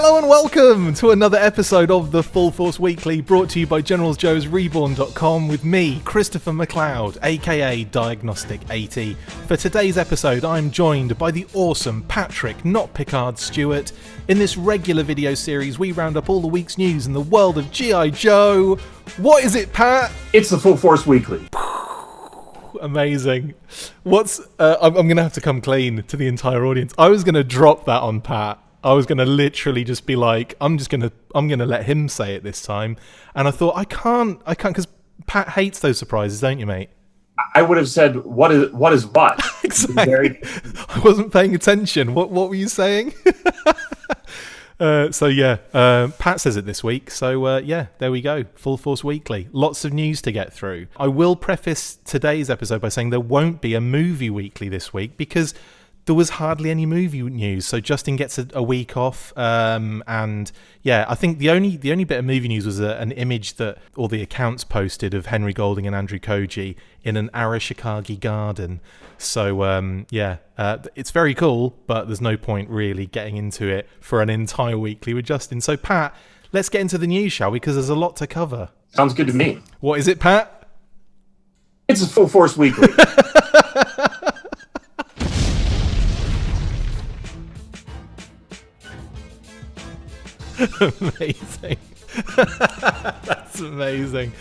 Hello and welcome to another episode of the Full Force Weekly, brought to you by GeneralsJoes Reborn.com with me, Christopher McLeod AKA Diagnostik80. For today's episode, I'm joined by the awesome Patrick Notpicard Stewart. In this regular video series, we round up all the week's news in the world of G.I. Joe. What is it, Pat? It's the Full Force Weekly. Amazing. I'm going to have to come clean to the entire audience. I was going to drop that on Pat. I was going to literally just be like, I'm going to let him say it this time. And I thought, I can't, because Pat hates those surprises, don't you, mate? I would have said, what is what? Exactly. I wasn't paying attention. What were you saying? Pat says it this week. So, there we go. Full Force Weekly. Lots of news to get through. I will preface today's episode by saying there won't be a movie weekly this week because there was hardly any movie news. So Justin gets a week off. I think the only bit of movie news was an image that all the accounts posted of Henry Golding and Andrew Koji in an Arashikage garden. So, it's very cool, but there's no point really getting into it for an entire weekly with Justin. So, Pat, let's get into the news, shall we? Because there's a lot to cover. Sounds good to me. What is it, Pat? It's a Full Force Weekly. Amazing. That's amazing.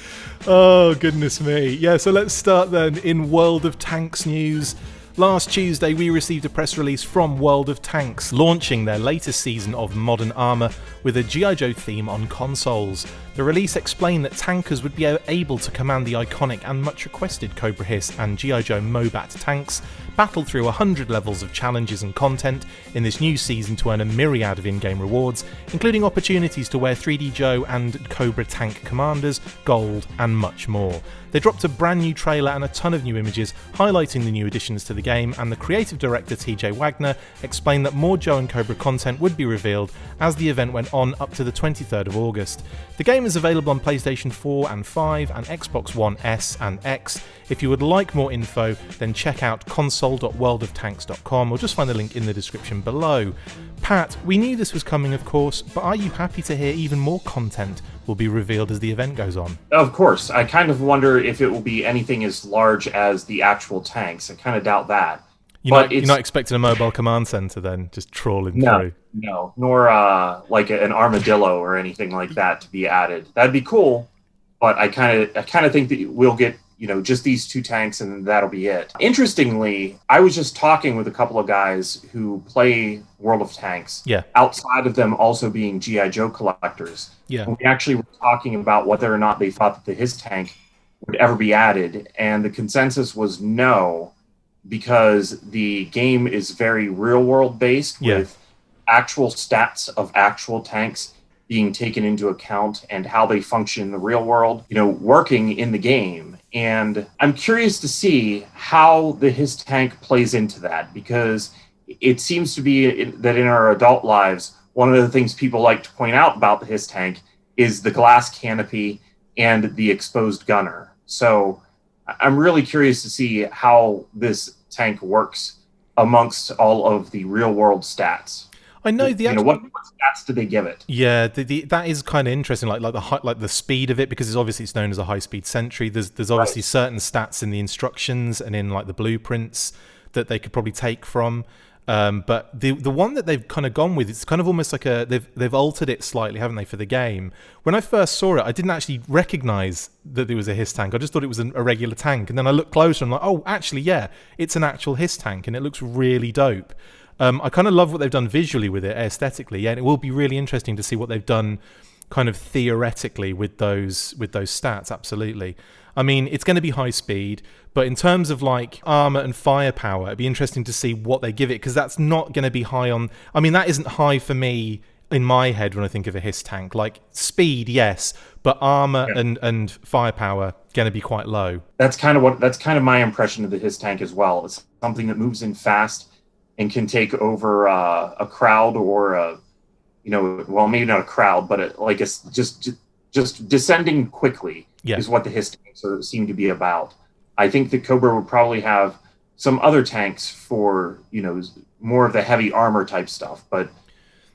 Oh, goodness me. Yeah, so let's start then in World of Tanks news. Last Tuesday, we received a press release from World of Tanks, launching their latest season of Modern Armour with a G.I. Joe theme on consoles. The release explained that tankers would be able to command the iconic and much requested Cobra Hiss and G.I. Joe Mobat tanks, battle through 100 levels of challenges and content in this new season to earn a myriad of in-game rewards, including opportunities to wear 3D Joe and Cobra tank commanders, gold, and much more. They dropped a brand new trailer and a ton of new images highlighting the new additions to the game, and the creative director TJ Wagner explained that more Joe and Cobra content would be revealed as the event went on up to the 23rd of August. The game is available on PlayStation 4 and 5 and Xbox One S and X. If you would like more info, then check out console.worldoftanks.com or just find the link in the description below. Pat, we knew this was coming, of course, but are you happy to hear even more content will be revealed as the event goes on? Of course. I kind of wonder if it will be anything as large as the actual tanks. I kind of doubt that. You're not expecting a mobile command center then, just trawling through? No, nor like an armadillo or anything like that to be added. That'd be cool, but I kind of think that we'll get just these two tanks and that'll be it. Interestingly, I was just talking with a couple of guys who play World of Tanks. Yeah. Outside of them also being G.I. Joe collectors. Yeah. And we actually were talking about whether or not they thought that the Hiss tank would ever be added, and the consensus was no, because the game is very real world based with actual stats of actual tanks being taken into account and how they function in the real world, working in the game. And I'm curious to see how the Hiss tank plays into that, because it seems to be that in our adult lives, one of the things people like to point out about the Hiss tank is the glass canopy and the exposed gunner. So I'm really curious to see how this tank works amongst all of the real world stats. I know what stats do they give it? Yeah, that is kind of interesting. Like the speed of it, because it's known as a high speed sentry. There's obviously certain stats in the instructions and in like the blueprints that they could probably take from. But the one that they've kind of gone with, it's kind of almost like they've altered it slightly, haven't they, for the game? When I first saw it, I didn't actually recognize that there was a Hiss tank. I just thought it was a regular tank, and then I looked closer and I'm like, oh, actually, yeah, it's an actual Hiss tank, and it looks really dope. I kind of love what they've done visually with it, aesthetically, and it will be really interesting to see what they've done kind of theoretically with those stats, absolutely. I mean, it's going to be high speed, but in terms of like armor and firepower, it'd be interesting to see what they give it, because that's not going to be high on... I mean, that isn't high for me in my head when I think of a Hiss tank. Like, speed, yes, but armor and firepower going to be quite low. That's kind of my impression of the Hiss tank as well. It's something that moves in fast and can take over a crowd or maybe not a crowd, but just descending quickly is what the Hiss tanks seem to be about. I think that Cobra would probably have some other tanks for more of the heavy armor type stuff, but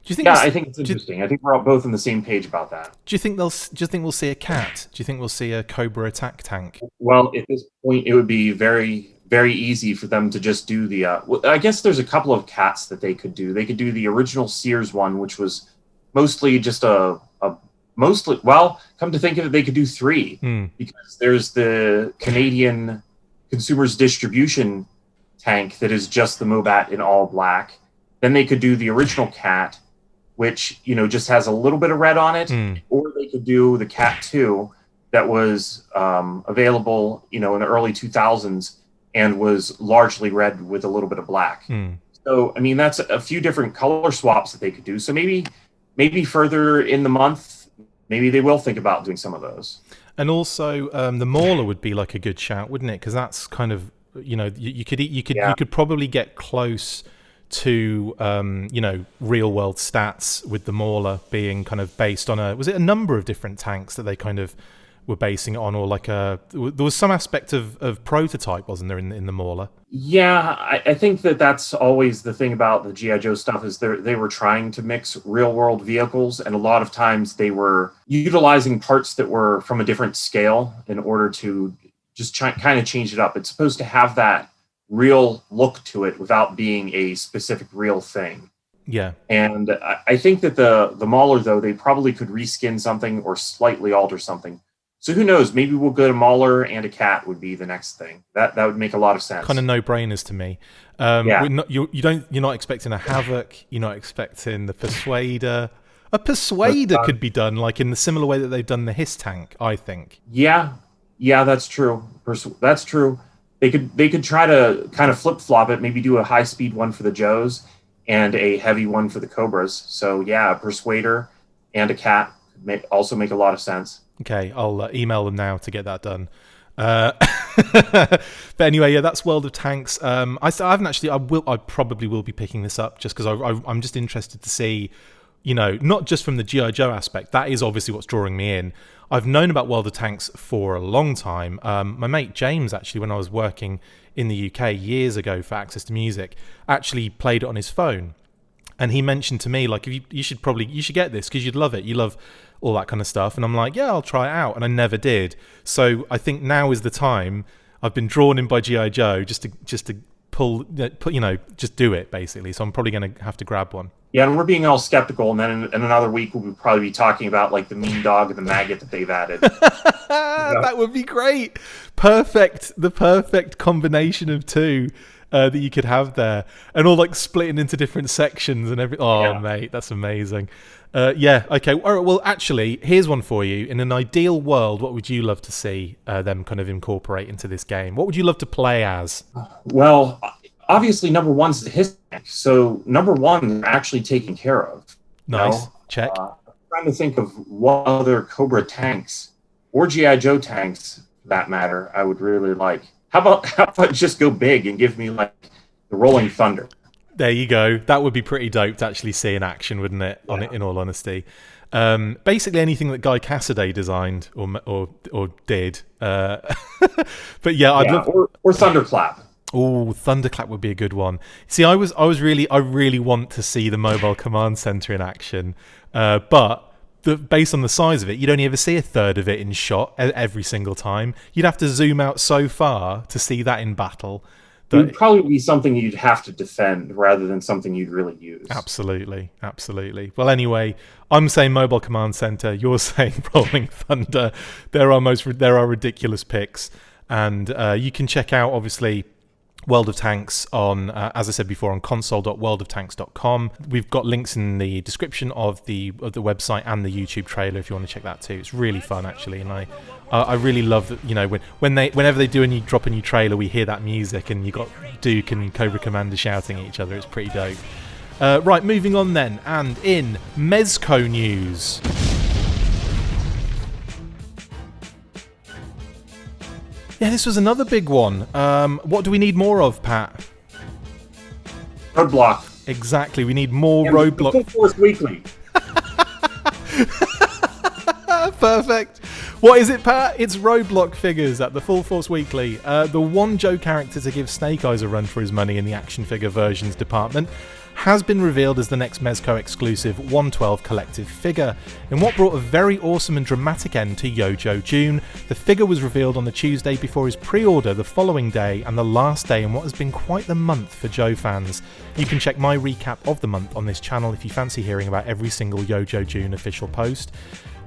Do you think? Yeah, I think it's interesting. I think we're all both on the same page about that. Do you think they'll? Do you think we'll see a cat? Do you think we'll see a Cobra attack tank? Well, at this point, it would be very, very easy for them to just do the. I guess there's a couple of cats that they could do. They could do the original Sears one, which was mostly just mostly. Well, come to think of it, they could do 3 because there's the Canadian Consumers Distribution tank that is just the Mobat in all black. Then they could do the original cat, which, you know, just has a little bit of red on it, or they could do the Cat 2 that was available, you know, in the early 2000s and was largely red with a little bit of black. So, I mean, that's a few different color swaps that they could do. So maybe further in the month, maybe they will think about doing some of those. And also, the Mauler would be like a good shout, wouldn't it? Because that's kind of, you know, you could probably get close to you know, real world stats with the Mauler being kind of based on was it a number of different tanks that they kind of were basing it on, or like there was some aspect of prototype, wasn't there, in the Mauler? Yeah, I think that's always the thing about the G.I. Joe stuff is they were trying to mix real world vehicles, and a lot of times they were utilizing parts that were from a different scale in order to just kind of change it up. It's supposed to have that real look to it without being a specific real thing. Yeah. And I think that the Mauler, though, they probably could reskin something or slightly alter something. So who knows? Maybe we'll get a Mauler and a cat would be the next thing. That would make a lot of sense. Kind of no-brainers to me. You're not expecting a Havoc. You're not expecting the Persuader. A Persuader could be done like in the similar way that they've done the Hiss tank, I think. Yeah, that's true. That's true. They could try to kind of flip-flop it, maybe do a high-speed one for the Joes and a heavy one for the Cobras. So, yeah, a Persuader and a cat also make a lot of sense. Okay, I'll email them now to get that done. But anyway, yeah, that's World of Tanks. I haven't actually. I probably will be picking this up just because I'm just interested to see, you know, not just from the G.I. Joe aspect. That is obviously what's drawing me in. I've known about World of Tanks for a long time. My mate James, actually, when I was working in the UK years ago for Access to Music, actually played it on his phone. And he mentioned to me, like, you should get this because you'd love it. You love all that kind of stuff. And I'm like, yeah, I'll try it out. And I never did. So I think now is the time. I've been drawn in by G.I. Joe just to pull, you know, just do it, basically. So I'm probably going to have to grab one. Yeah, and we're being all skeptical, and then in another week we'll probably be talking about like the mean dog and the maggot that they've added. That would be great. The perfect combination of two that you could have there, and all like splitting into different sections and everything. Oh, yeah. Mate, that's amazing. Yeah, okay. All right, well, actually, here's one for you. In an ideal world, what would you love to see them kind of incorporate into this game? What would you love to play as? Well, obviously, number one's the Hiss tank. So number one, they're actually taken care of. Nice. Check. I'm trying to think of what other Cobra tanks or G.I. Joe tanks, for that matter, I would really like. How about just go big and give me like the Rolling Thunder? There you go. That would be pretty dope to actually see in action, wouldn't it? Yeah. On it, in all honesty. Basically anything that Guy Cassaday designed or did. But yeah, I'd love or Thunderclap. Oh, Thunderclap would be a good one. See, I really want to see the Mobile Command Center in action, but based on the size of it, you'd only ever see a third of it in shot every single time. You'd have to zoom out so far to see that in battle. It would probably be something you'd have to defend rather than something you'd really use. Absolutely. Well, anyway, I'm saying Mobile Command Center. You're saying Rolling Thunder. There are ridiculous picks, and you can check out obviously World of Tanks on, as I said before, on console.worldoftanks.com. We've got links in the description of the website and the YouTube trailer if you want to check that too. It's really fun actually, and I really love that. You know, whenever they drop a new trailer, we hear that music, and you got Duke and Cobra Commander shouting at each other. It's pretty dope. Right, moving on then, and in Mezco news. Yeah, this was another big one. What do we need more of, Pat? Roadblock. Exactly, we need more Roadblock. Full Force Weekly. Perfect. What is it, Pat? It's Roadblock figures at the Full Force Weekly. The one Joe character to give Snake Eyes a run for his money in the action figure versions department. has been revealed as the next Mezco exclusive 112 collective figure. In what brought a very awesome and dramatic end to Yojo June, the figure was revealed on the Tuesday before his pre-order the following day and the last day in what has been quite the month for Joe fans. You can check my recap of the month on this channel if you fancy hearing about every single Yojo June official post.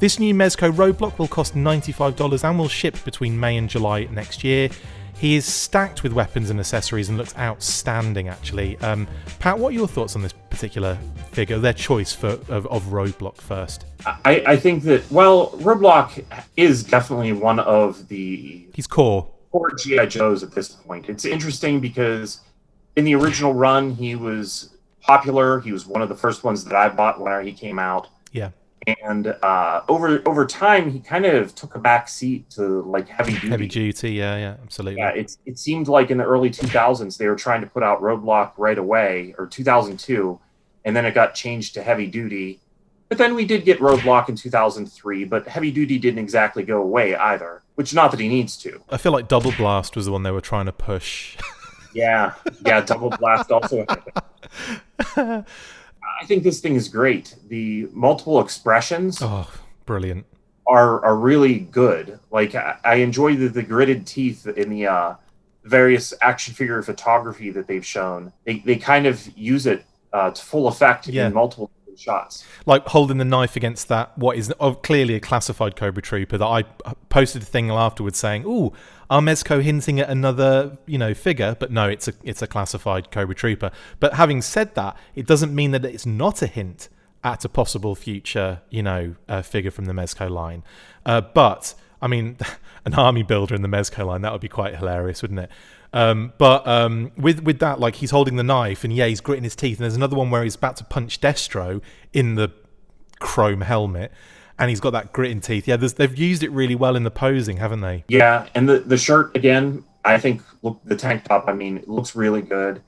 This new Mezco Roadblock will cost $95 and will ship between May and July next year. He is stacked with weapons and accessories and looks outstanding, actually. Pat, what are your thoughts on this particular figure, their choice of Roadblock first? I think that, well, Roadblock is definitely one of the... He's core G.I. Joes at this point. It's interesting because in the original run, he was popular. He was one of the first ones that I bought when he came out. Yeah. And over time, he kind of took a back seat to like heavy duty. Heavy duty, yeah, absolutely. Yeah, it seemed like in the early 2000s they were trying to put out Roadblock right away, or 2002, and then it got changed to heavy duty. But then we did get Roadblock in 2003, but heavy duty didn't exactly go away either. Which, not that he needs to. I feel like Double Blast was the one they were trying to push. Yeah, Double Blast also happened. I think this thing is great. The multiple expressions, brilliant, are really good. Like I enjoy the gritted teeth in the various action figure photography that they've shown. They kind of use it to full effect in multiple shots. Like holding the knife against that, what is clearly a classified Cobra Trooper that I posted a thing afterwards saying, "Ooh, are Mezco hinting at another, figure?" But no, it's a classified Cobra Trooper. But having said that, it doesn't mean that it's not a hint at a possible future, figure from the Mezco line. But I mean, an army builder in the Mezco line, that would be quite hilarious, wouldn't it? But with that, like, he's holding the knife and he's gritting his teeth, and there's another one where he's about to punch Destro in the chrome helmet and he's got that gritting teeth. Yeah, they've used it really well in the posing, haven't they? Yeah, and the shirt, again, I think, look, the tank top, I mean, it looks really good.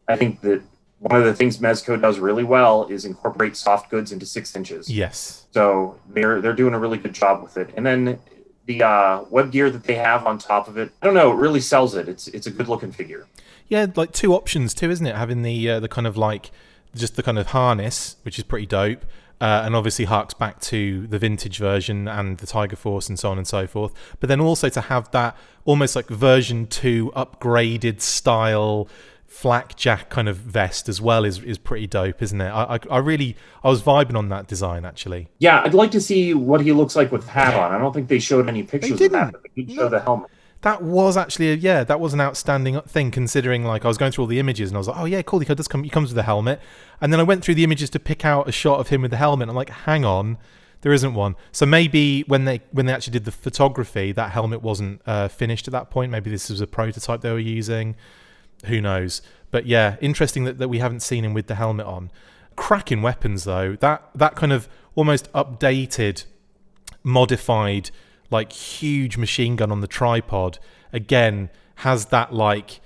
I think that one of the things Mezco does really well is incorporate soft goods into 6 inches. Yes. So they're doing a really good job with it. And then the web gear that they have on top of it, I don't know, it really sells it. It's a good looking figure. Yeah, like 2 options too, isn't it? Having the kind of like just the kind of harness, which is pretty dope, and obviously harks back to the vintage version and the Tiger Force and so on and so forth. But then also to have that almost like version 2 upgraded style flakjack kind of vest as well is pretty dope, isn't it? I was vibing on that design, actually. Yeah, I'd like to see what he looks like with the hat on. I don't think they showed any pictures of that, but they did show the helmet. That was actually, that was an outstanding thing, considering, like, I was going through all the images and I was like, oh yeah, cool, he comes with a helmet. And then I went through the images to pick out a shot of him with the helmet, and I'm like, hang on, there isn't one. So maybe when they actually did the photography, that helmet wasn't finished at that point. Maybe this was a prototype they were using. Who knows? But yeah, interesting that we haven't seen him with the helmet on. Cracking weapons, though. That kind of almost updated, modified, like, huge machine gun on the tripod, again, has that, like,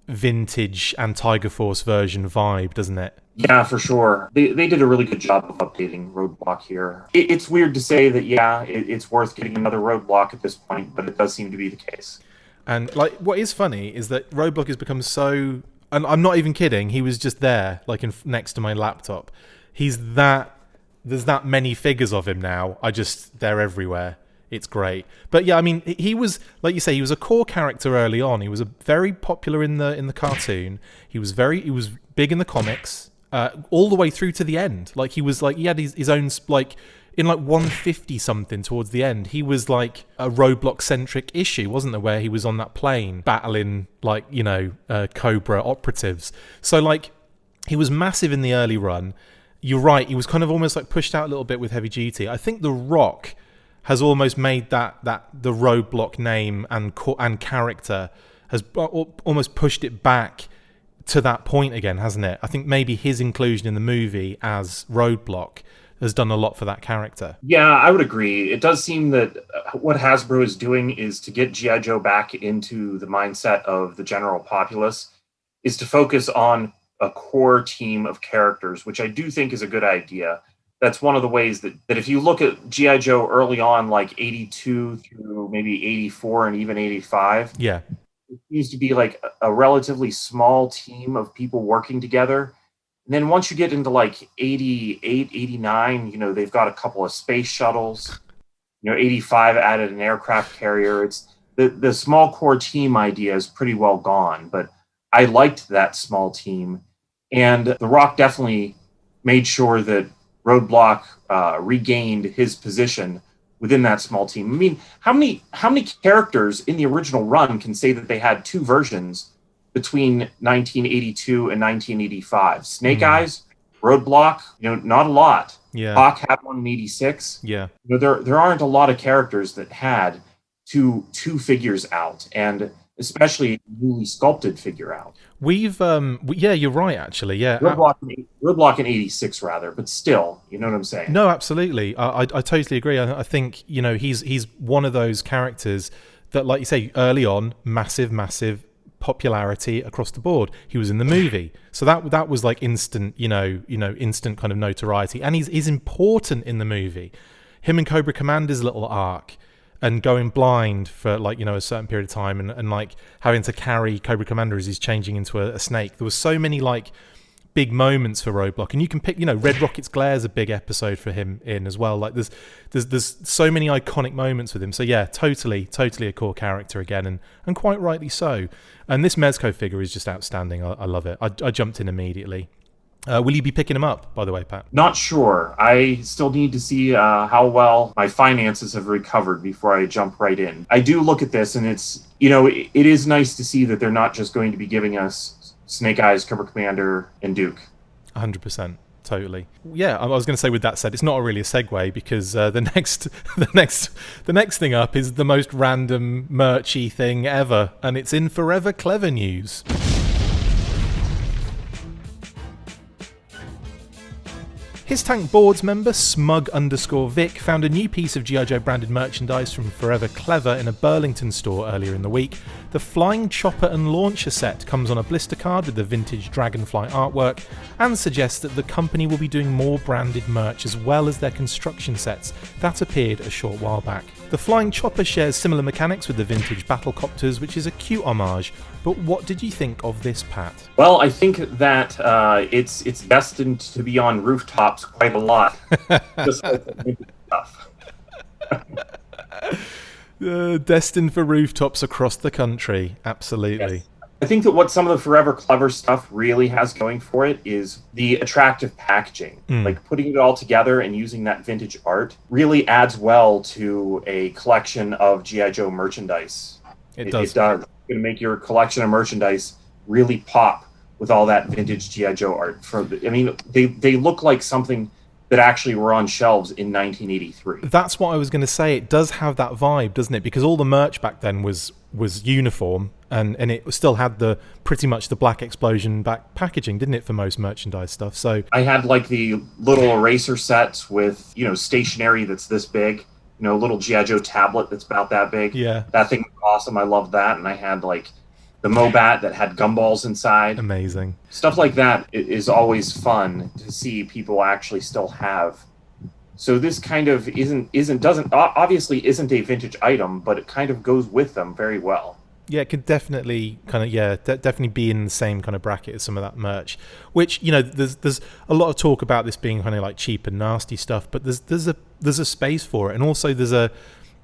vintage and Tiger Force version vibe, doesn't it? Yeah, for sure. They did a really good job of updating Roadblock here. It's weird to say that, it's worth getting another Roadblock at this point, but it does seem to be the case. And, like, what is funny is that Roadblock has become so... And I'm not even kidding. He was just there, like, next to my laptop. There's that many figures of him now. They're everywhere. It's great. But yeah, I mean, he was, like you say, he was a core character early on. He was very popular in the cartoon. He was big in the comics, all the way through to the end. Like, he had his own, like, in like 150 something towards the end, he was like a Roadblock centric issue, wasn't there, where he was on that plane battling, like, Cobra operatives. So, like, he was massive in the early run. You're right, he was kind of almost like pushed out a little bit with Heavy Duty. I think The Rock has almost made that the Roadblock name and character has almost pushed it back to that point again, hasn't it? I think maybe his inclusion in the movie as Roadblock has done a lot for that character. Yeah, I would agree. It does seem that what Hasbro is doing is to get G.I. Joe back into the mindset of the general populace, is to focus on a core team of characters, which I do think is a good idea. That's one of the ways that if you look at G.I. Joe early on, like 82 through maybe 84 and even 85, yeah, it used to be like a relatively small team of people working together. And then once you get into like 88, 89, you know, they've got a couple of space shuttles. You know, 85 added an aircraft carrier. It's the small core team idea is pretty well gone, but I liked that small team. And The Rock definitely made sure that Roadblock regained his position within that small team. I mean, how many characters in the original run can say that they had two versions between 1982 and 1985? Snake Eyes, Roadblock, you know, not a lot. Yeah. Hawk had one in 86. Yeah. You know, there aren't a lot of characters that had two figures out, and especially a newly sculpted figure out. We've yeah, you're right actually. Yeah. Roadblock in 86 rather, but still, you know what I'm saying? No, absolutely. I totally agree. I think, you know, he's one of those characters that, like you say, early on, massive popularity across the board. He was in the movie, so that was like instant, instant kind of notoriety, and he's important in the movie. Him and Cobra Commander's little arc, and going blind for like, you know, a certain period of time, and like having to carry Cobra Commander as he's changing into a snake. There was so many like big moments for Roadblock, and you can pick, you know, Red Rocket's Glare is a big episode for him in as well. Like there's so many iconic moments with him. So yeah, totally a core character again, and quite rightly so. And this Mezco figure is just outstanding. I love it. I jumped in immediately. Will you be picking him up, by the way, Pat? Not sure. I still need to see how well my finances have recovered before I jump right in. I do look at this, and it's, you know, it is nice to see that they're not just going to be giving us Snake Eyes, Cobra Commander, and Duke. 100%. Totally. Yeah, I was going to say, with that said, it's not really a segue, because the next thing up is the most random merchy thing ever, and it's in Forever Clever news. His Tank Boards member, Smug_Vic, found a new piece of G.I. Joe branded merchandise from Forever Clever in a Burlington store earlier in the week. The Flying Chopper and Launcher set comes on a blister card with the vintage Dragonfly artwork, and suggests that the company will be doing more branded merch as well as their construction sets that appeared a short while back. The Flying Chopper shares similar mechanics with the vintage Battlecopters, which is a cute homage. But what did you think of this, Pat? Well, I think that it's destined to be on rooftops quite a lot. Just like the stuff. Destined for rooftops across the country. Absolutely. Yes. I think that what some of the Forever Clever stuff really has going for it is the attractive packaging. Like putting it all together and using that vintage art really adds well to a collection of G.I. Joe merchandise. It does. It does. It's going to make your collection of merchandise really pop with all that vintage G.I. Joe art. They look like something that actually were on shelves in 1983. That's what I was going to say. It does have that vibe, doesn't it? Because all the merch back then was uniform, and it still had pretty much the black explosion back packaging, didn't it, for most merchandise stuff? So I had like the little eraser sets with, you know, stationery that's this big, you know, a little G.I. Joe tablet that's about that big. Yeah. That thing was awesome. I loved that. And I had like the Mobat that had gumballs inside. Amazing. Stuff like that is always fun to see people actually still have. So this kind of obviously isn't a vintage item, but it kind of goes with them very well. Yeah, it could definitely definitely be in the same kind of bracket as some of that merch. Which, you know, there's a lot of talk about this being kind of like cheap and nasty stuff, but there's a space for it, and also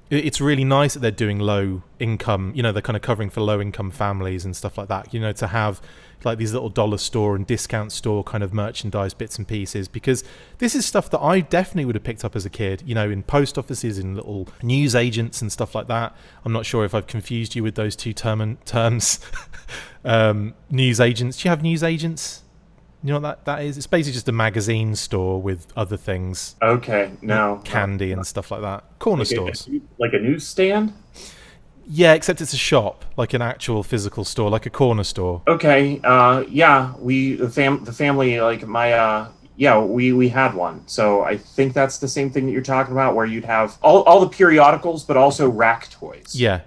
it's really nice that they're doing low income. You know, they're kind of covering for low income families and stuff like that. You know, to have like these little dollar store and discount store kind of merchandise bits and pieces, because this is stuff that I definitely would have picked up as a kid, you know, in post offices, in little news agents and stuff like that. I'm not sure if I've confused you with those two terms. News agents. Do you have news agents? You know what that is? It's basically just a magazine store with other things. Okay, no. Candy and stuff like that. Corner stores. Like a newsstand? Yeah, except it's a shop, like an actual physical store, like a corner store. Okay, yeah, the family, like my, we had one. So I think that's the same thing that you're talking about, where you'd have all the periodicals, but also rack toys. Yeah.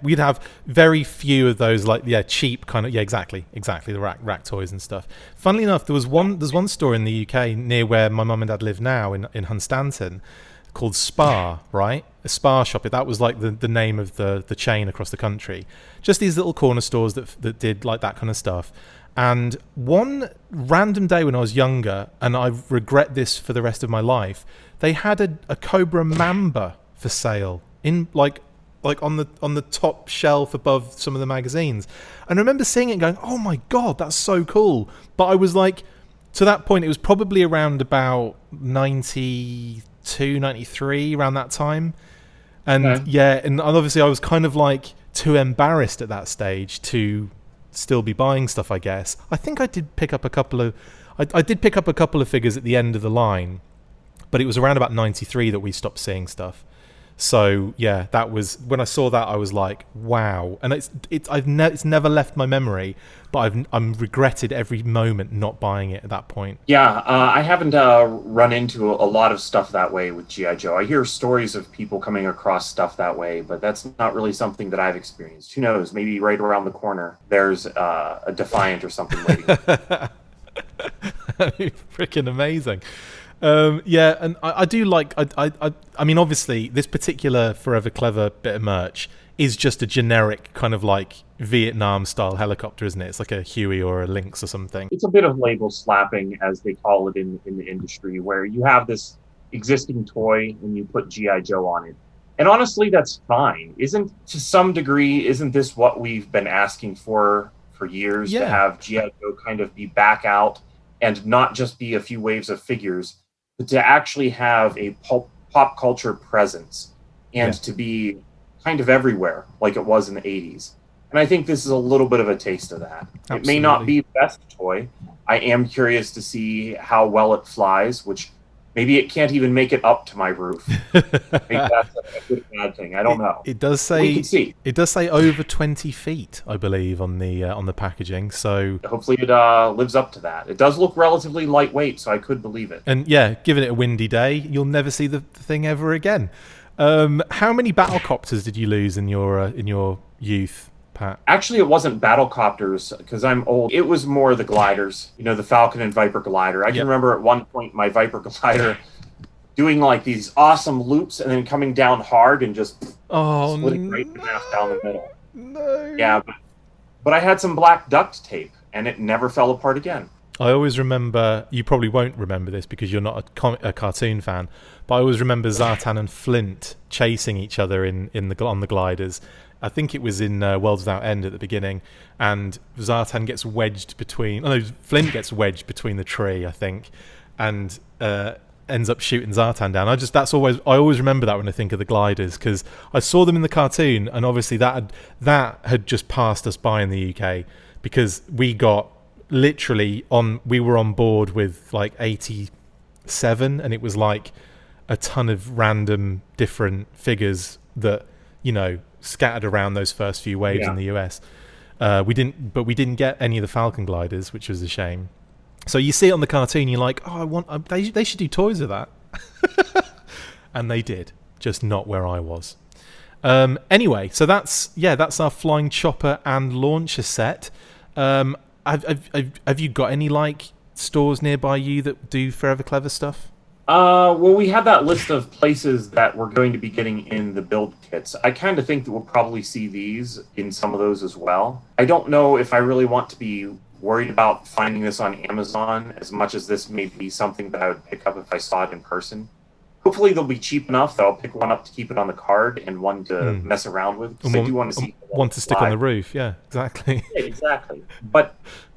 We'd have very few of those, like, cheap kind of, exactly, the rack toys and stuff. Funnily enough, there's one store in the UK near where my mum and dad live now, in Hunstanton, called Spar, right? A Spar shop. That was like the name of the chain across the country. Just these little corner stores that did like that kind of stuff. And one random day when I was younger, and I regret this for the rest of my life, they had a Cobra Mamba for sale in like on the top shelf above some of the magazines. And I remember seeing it and going, oh my God, that's so cool. But I was like, to that point, it was probably around about 92, 93, around that time. And and obviously I was kind of like too embarrassed at that stage to still be buying stuff, I guess. I think I did pick up a couple of figures at the end of the line, but it was around about 93 that we stopped seeing stuff. So yeah, that was when I saw that, I was like, wow. And it's never left my memory, but I'm regretted every moment not buying it at that point. Yeah, I haven't run into a lot of stuff that way with G.I. Joe. I hear stories of people coming across stuff that way, but that's not really something that I've experienced. Who knows? Maybe right around the corner there's a Defiant or something waiting. Freaking amazing. Yeah, and I do like. I mean, obviously, this particular Forever Clever bit of merch is just a generic kind of like Vietnam-style helicopter, isn't it? It's like a Huey or a Lynx or something. It's a bit of label slapping, as they call it in the industry, where you have this existing toy and you put G.I. Joe on it. And honestly, that's fine. To some degree, isn't this what we've been asking for years? Yeah. To have G.I. Joe kind of be back out and not just be a few waves of figures, but to actually have a pop culture presence and to be kind of everywhere like it was in the 80s. And I think this is a little bit of a taste of that. Absolutely. It may not be the best toy. I am curious to see how well it flies, which maybe it can't even make it up to my roof. Maybe that's a good bad thing. I don't know. It does say we can see. It does say over 20 feet, I believe, on the packaging. So hopefully it lives up to that. It does look relatively lightweight, so I could believe it. And yeah, given it a windy day, you'll never see the thing ever again. How many battlecopters did you lose in your youth, Pat? Actually, it wasn't battlecopters because I'm old. It was more the gliders, the Falcon and Viper glider. I can remember at one point my Viper glider doing like these awesome loops and then coming down hard and just splitting right in half down the middle. No. Yeah, but I had some black duct tape and it never fell apart again. I always remember, you probably won't remember this because you're not a cartoon fan, but I always remember Zartan and Flint chasing each other on the gliders. I think it was in Worlds Without End at the beginning, and Zartan gets wedged between... Oh no, Flint gets wedged between the tree, I think, and ends up shooting Zartan down. I always remember that when I think of the gliders, because I saw them in the cartoon, and obviously that had just passed us by in the UK, because we were on board with like 87, and it was like a ton of random different figures that scattered around those first few waves in the US. We didn't get any of the Falcon gliders, which was a shame. So you see it on the cartoon, you're like, they should do toys of that. And they did, just not where I was. Anyway, so that's our Flying Chopper and Launcher set. Have you got any like stores nearby you that do Forever Clever stuff? Well, we had that list of places that we're going to be getting in the build kits. I kind of think that we'll probably see these in some of those as well. I don't know if I really want to be worried about finding this on Amazon as much as this may be something that I would pick up if I saw it in person. Hopefully they'll be cheap enough that I'll pick one up to keep it on the card and one to mess around with. Because I do want to see one to stick on the roof. Yeah, exactly. Yeah, exactly. But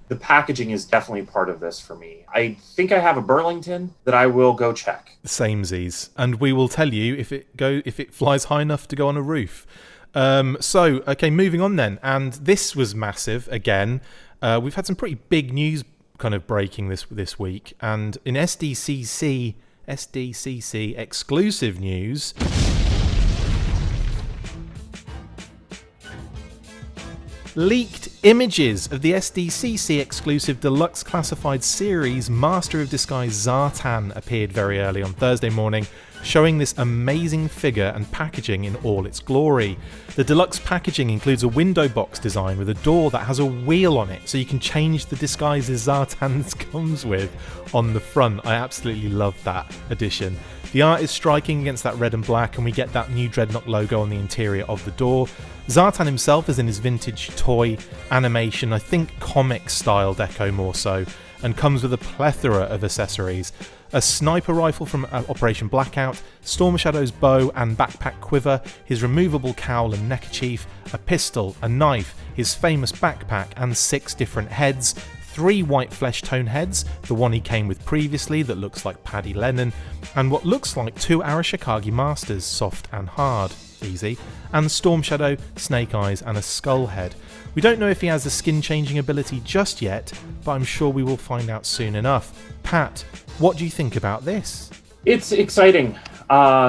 the packaging is definitely part of this for me. I think I have a Burlington that I will go check. Samesies, and we will tell you if it flies high enough to go on a roof. Okay, moving on then. And this was massive again. We've had some pretty big news kind of breaking this week, and in SDCC exclusive news, leaked images of the SDCC exclusive deluxe classified series Master of Disguise Zartan appeared very early on Thursday morning, showing this amazing figure and packaging in all its glory. The deluxe packaging includes a window box design with a door that has a wheel on it, so you can change the disguises Zartan comes with on the front. I absolutely love that addition. The art is striking against that red and black, and we get that new Dreadnought logo on the interior of the door. Zartan himself is in his vintage toy animation, I think comic style deco more so, and comes with a plethora of accessories. A sniper rifle from Operation Blackout, Storm Shadow's bow and backpack quiver, his removable cowl and neckerchief, a pistol, a knife, his famous backpack, and 6 different heads. 3 white flesh tone heads, the one he came with previously that looks like Paddy Lennon, and what looks like 2 Arashikage Masters, soft and hard, easy, and Storm Shadow, Snake Eyes, and a skull head. We don't know if he has the skin changing ability just yet, but I'm sure we will find out soon enough. Pat, what do you think about this? It's exciting.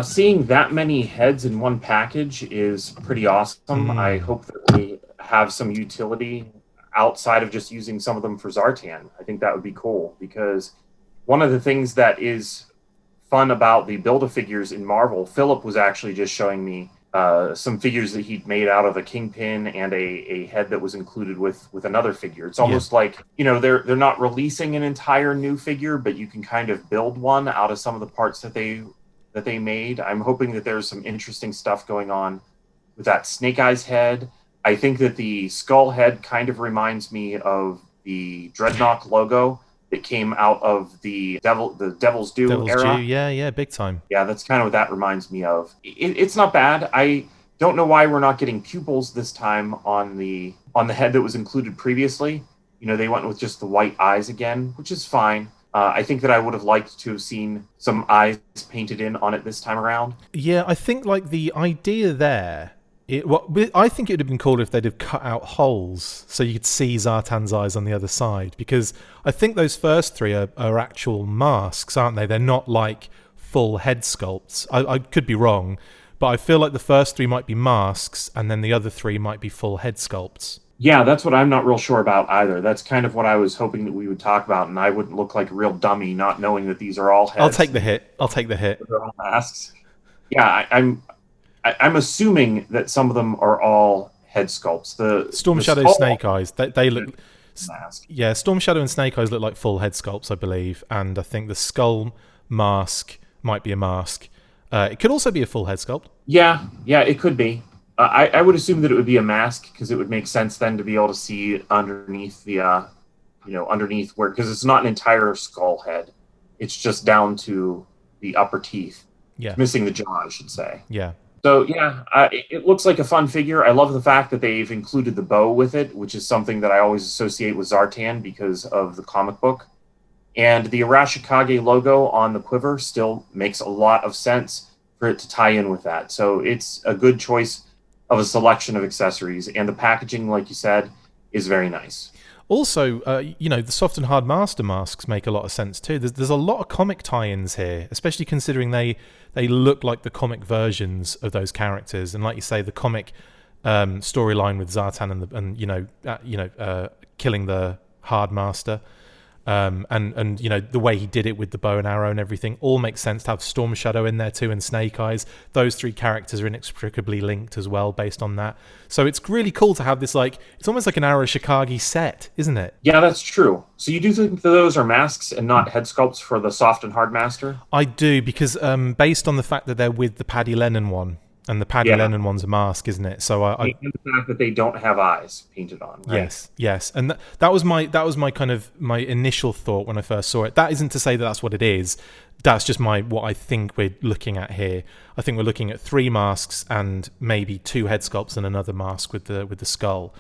Seeing that many heads in one package is pretty awesome. I hope that we have some utility outside of just using some of them for Zartan. I think that would be cool, because one of the things that is fun about the Build-A-Figures in Marvel, Philip was actually just showing me some figures that he'd made out of a Kingpin and a head that was included with another figure. It's almost like, you know, they're not releasing an entire new figure, but you can kind of build one out of some of the parts that they made. I'm hoping that there's some interesting stuff going on with that Snake Eyes head. I think that the skull head kind of reminds me of the Dreadnought logo that came out of the Devil's Due era. Yeah, big time. Yeah, that's kind of what that reminds me of. It's not bad. I don't know why we're not getting pupils this time on the head that was included previously. You know, they went with just the white eyes again, which is fine. I think that I would have liked to have seen some eyes painted in on it this time around. Yeah, I think like the idea there, I think it would have been cool if they'd have cut out holes so you could see Zartan's eyes on the other side, because I think those first 3 are actual masks, aren't they? They're not like full head sculpts. I could be wrong, but I feel like the first 3 might be masks and then the other 3 might be full head sculpts. Yeah, that's what I'm not real sure about either. That's kind of what I was hoping that we would talk about, and I wouldn't look like a real dummy not knowing that these are all heads. I'll take the hit. They're all masks. Yeah, I'm assuming that some of them are all head sculpts. The Storm Shadow, skull, Snake Eyes, they look... mask. Yeah, Storm Shadow and Snake Eyes look like full head sculpts, I believe, and I think the skull mask might be a mask. It could also be a full head sculpt. Yeah, it could be. I would assume that it would be a mask, because it would make sense then to be able to see underneath the, underneath where, because it's not an entire skull head. It's just down to the upper teeth. Yeah. It's missing the jaw, I should say. Yeah. So, it looks like a fun figure. I love the fact that they've included the bow with it, which is something that I always associate with Zartan because of the comic book. And the Arashikage logo on the quiver still makes a lot of sense for it to tie in with that. So it's a good choice of a selection of accessories. And the packaging, like you said, is very nice. Also, the soft and hard master masks make a lot of sense too. There's a lot of comic tie-ins here, especially considering they look like the comic versions of those characters. And like you say, the comic storyline with Zartan and killing the hard master, and the way he did it with the bow and arrow and everything all makes sense. To have Storm Shadow in there too and Snake Eyes, those 3 characters are inextricably linked as well based on that. So it's really cool to have this, like, it's almost like an Arashikage set, isn't it? Yeah, that's true. So you do think that those are masks and not head sculpts for the soft and hard master? I do, because based on the fact that they're with the Paddy Lennon one, and the Paddy Lennon one's a mask, isn't it? So and the fact that they don't have eyes painted on, right? Yes, and that was my kind of my initial thought when I first saw it. That isn't to say that that's what it is. That's just what I think we're looking at here. I think we're looking at 3 masks and maybe 2 head sculpts and another mask with the skull.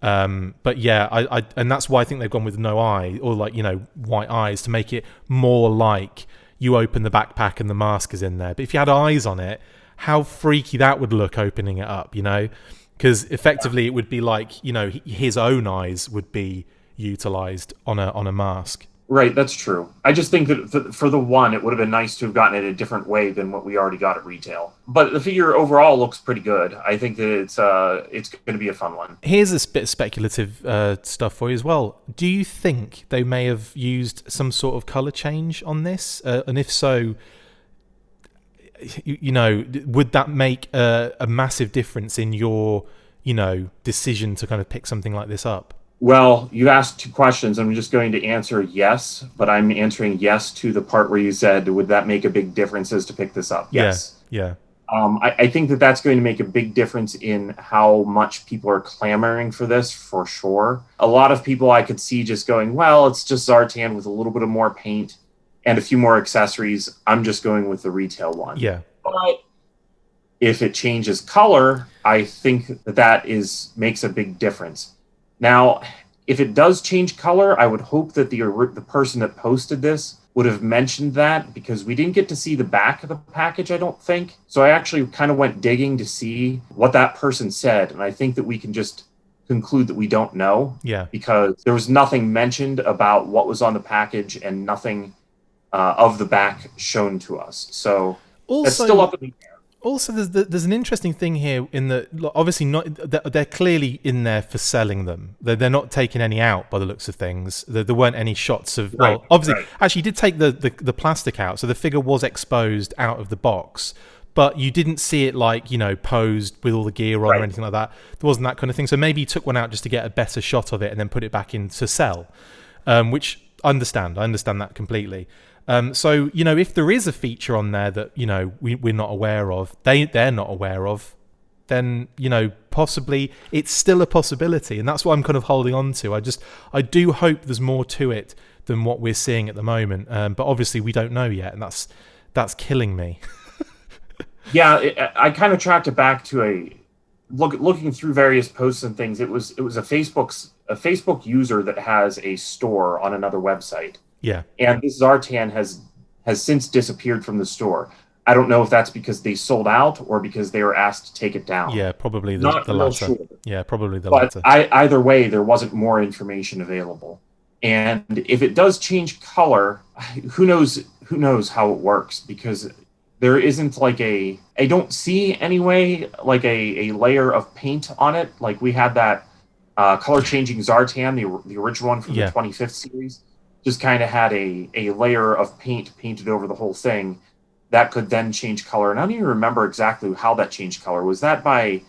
But yeah, and that's why I think they've gone with no eye, or white eyes, to make it more like you open the backpack and the mask is in there. But if you had eyes on it, how freaky that would look opening it up, because effectively it would be like, his own eyes would be utilized on a mask. Right, that's true. I just think that for the one, it would have been nice to have gotten it a different way than what we already got at retail. But the figure overall looks pretty good. I think that it's going to be a fun one. Here's a bit of speculative stuff for you as well. Do you think they may have used some sort of color change on this? And if so, would that make a massive difference in your, decision to kind of pick something like this up? Well, you asked 2 questions. I'm just going to answer yes, but I'm answering yes to the part where you said, would that make a big difference as to pick this up? Yes. Yeah. I think that that's going to make a big difference in how much people are clamoring for this, for sure. A lot of people I could see just going, well, it's just Zartan with a little bit of more paint and a few more accessories. I'm just going with the retail one. Yeah. But if it changes color, I think that makes a big difference. Now, if it does change color, I would hope that the person that posted this would have mentioned that, because we didn't get to see the back of the package, I don't think. So I actually kind of went digging to see what that person said, and I think that we can just conclude that we don't know. Yeah. Because there was nothing mentioned about what was on the package and nothing of the back shown to us. So that's still up in the air. Also, there's an interesting thing here in that obviously they're clearly in there for selling them. They're not taking any out by the looks of things. There weren't any shots of obviously actually you did take the plastic out, so the figure was exposed out of the box, but you didn't see it like, you know, posed with all the gear on or anything like that. There wasn't that kind of thing. So maybe you took one out just to get a better shot of it and then put it back in to sell, which I understand that completely. So, you know, if there is a feature on there that, you know, we're not aware of, they're not aware of, then, you know, possibly it's still a possibility. And that's what I'm kind of holding on to. I do hope there's more to it than what we're seeing at the moment. But obviously we don't know yet. And that's killing me. Yeah, I kind of tracked it back to looking through various posts and things. It was a Facebook user that has a store on another website. Yeah. And this Zartan has since disappeared from the store. I don't know if that's because they sold out or because they were asked to take it down. Yeah, probably the latter. Sure. Yeah, probably the latter. Either way, there wasn't more information available. And if it does change color, who knows how it works, because there isn't like I don't see anyway like a layer of paint on it. Like we had that color changing Zartan, the original one from the 25th series. Just kind of had a layer of paint painted over the whole thing that could then change color. And I don't even remember exactly how that changed color. Was that by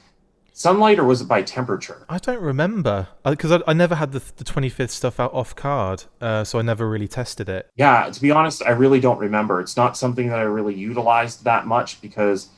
sunlight or was it by temperature? I don't remember, because I never had the 25th stuff out off card, so I never really tested it. Yeah, to be honest, I really don't remember. It's not something that I really utilized that much because,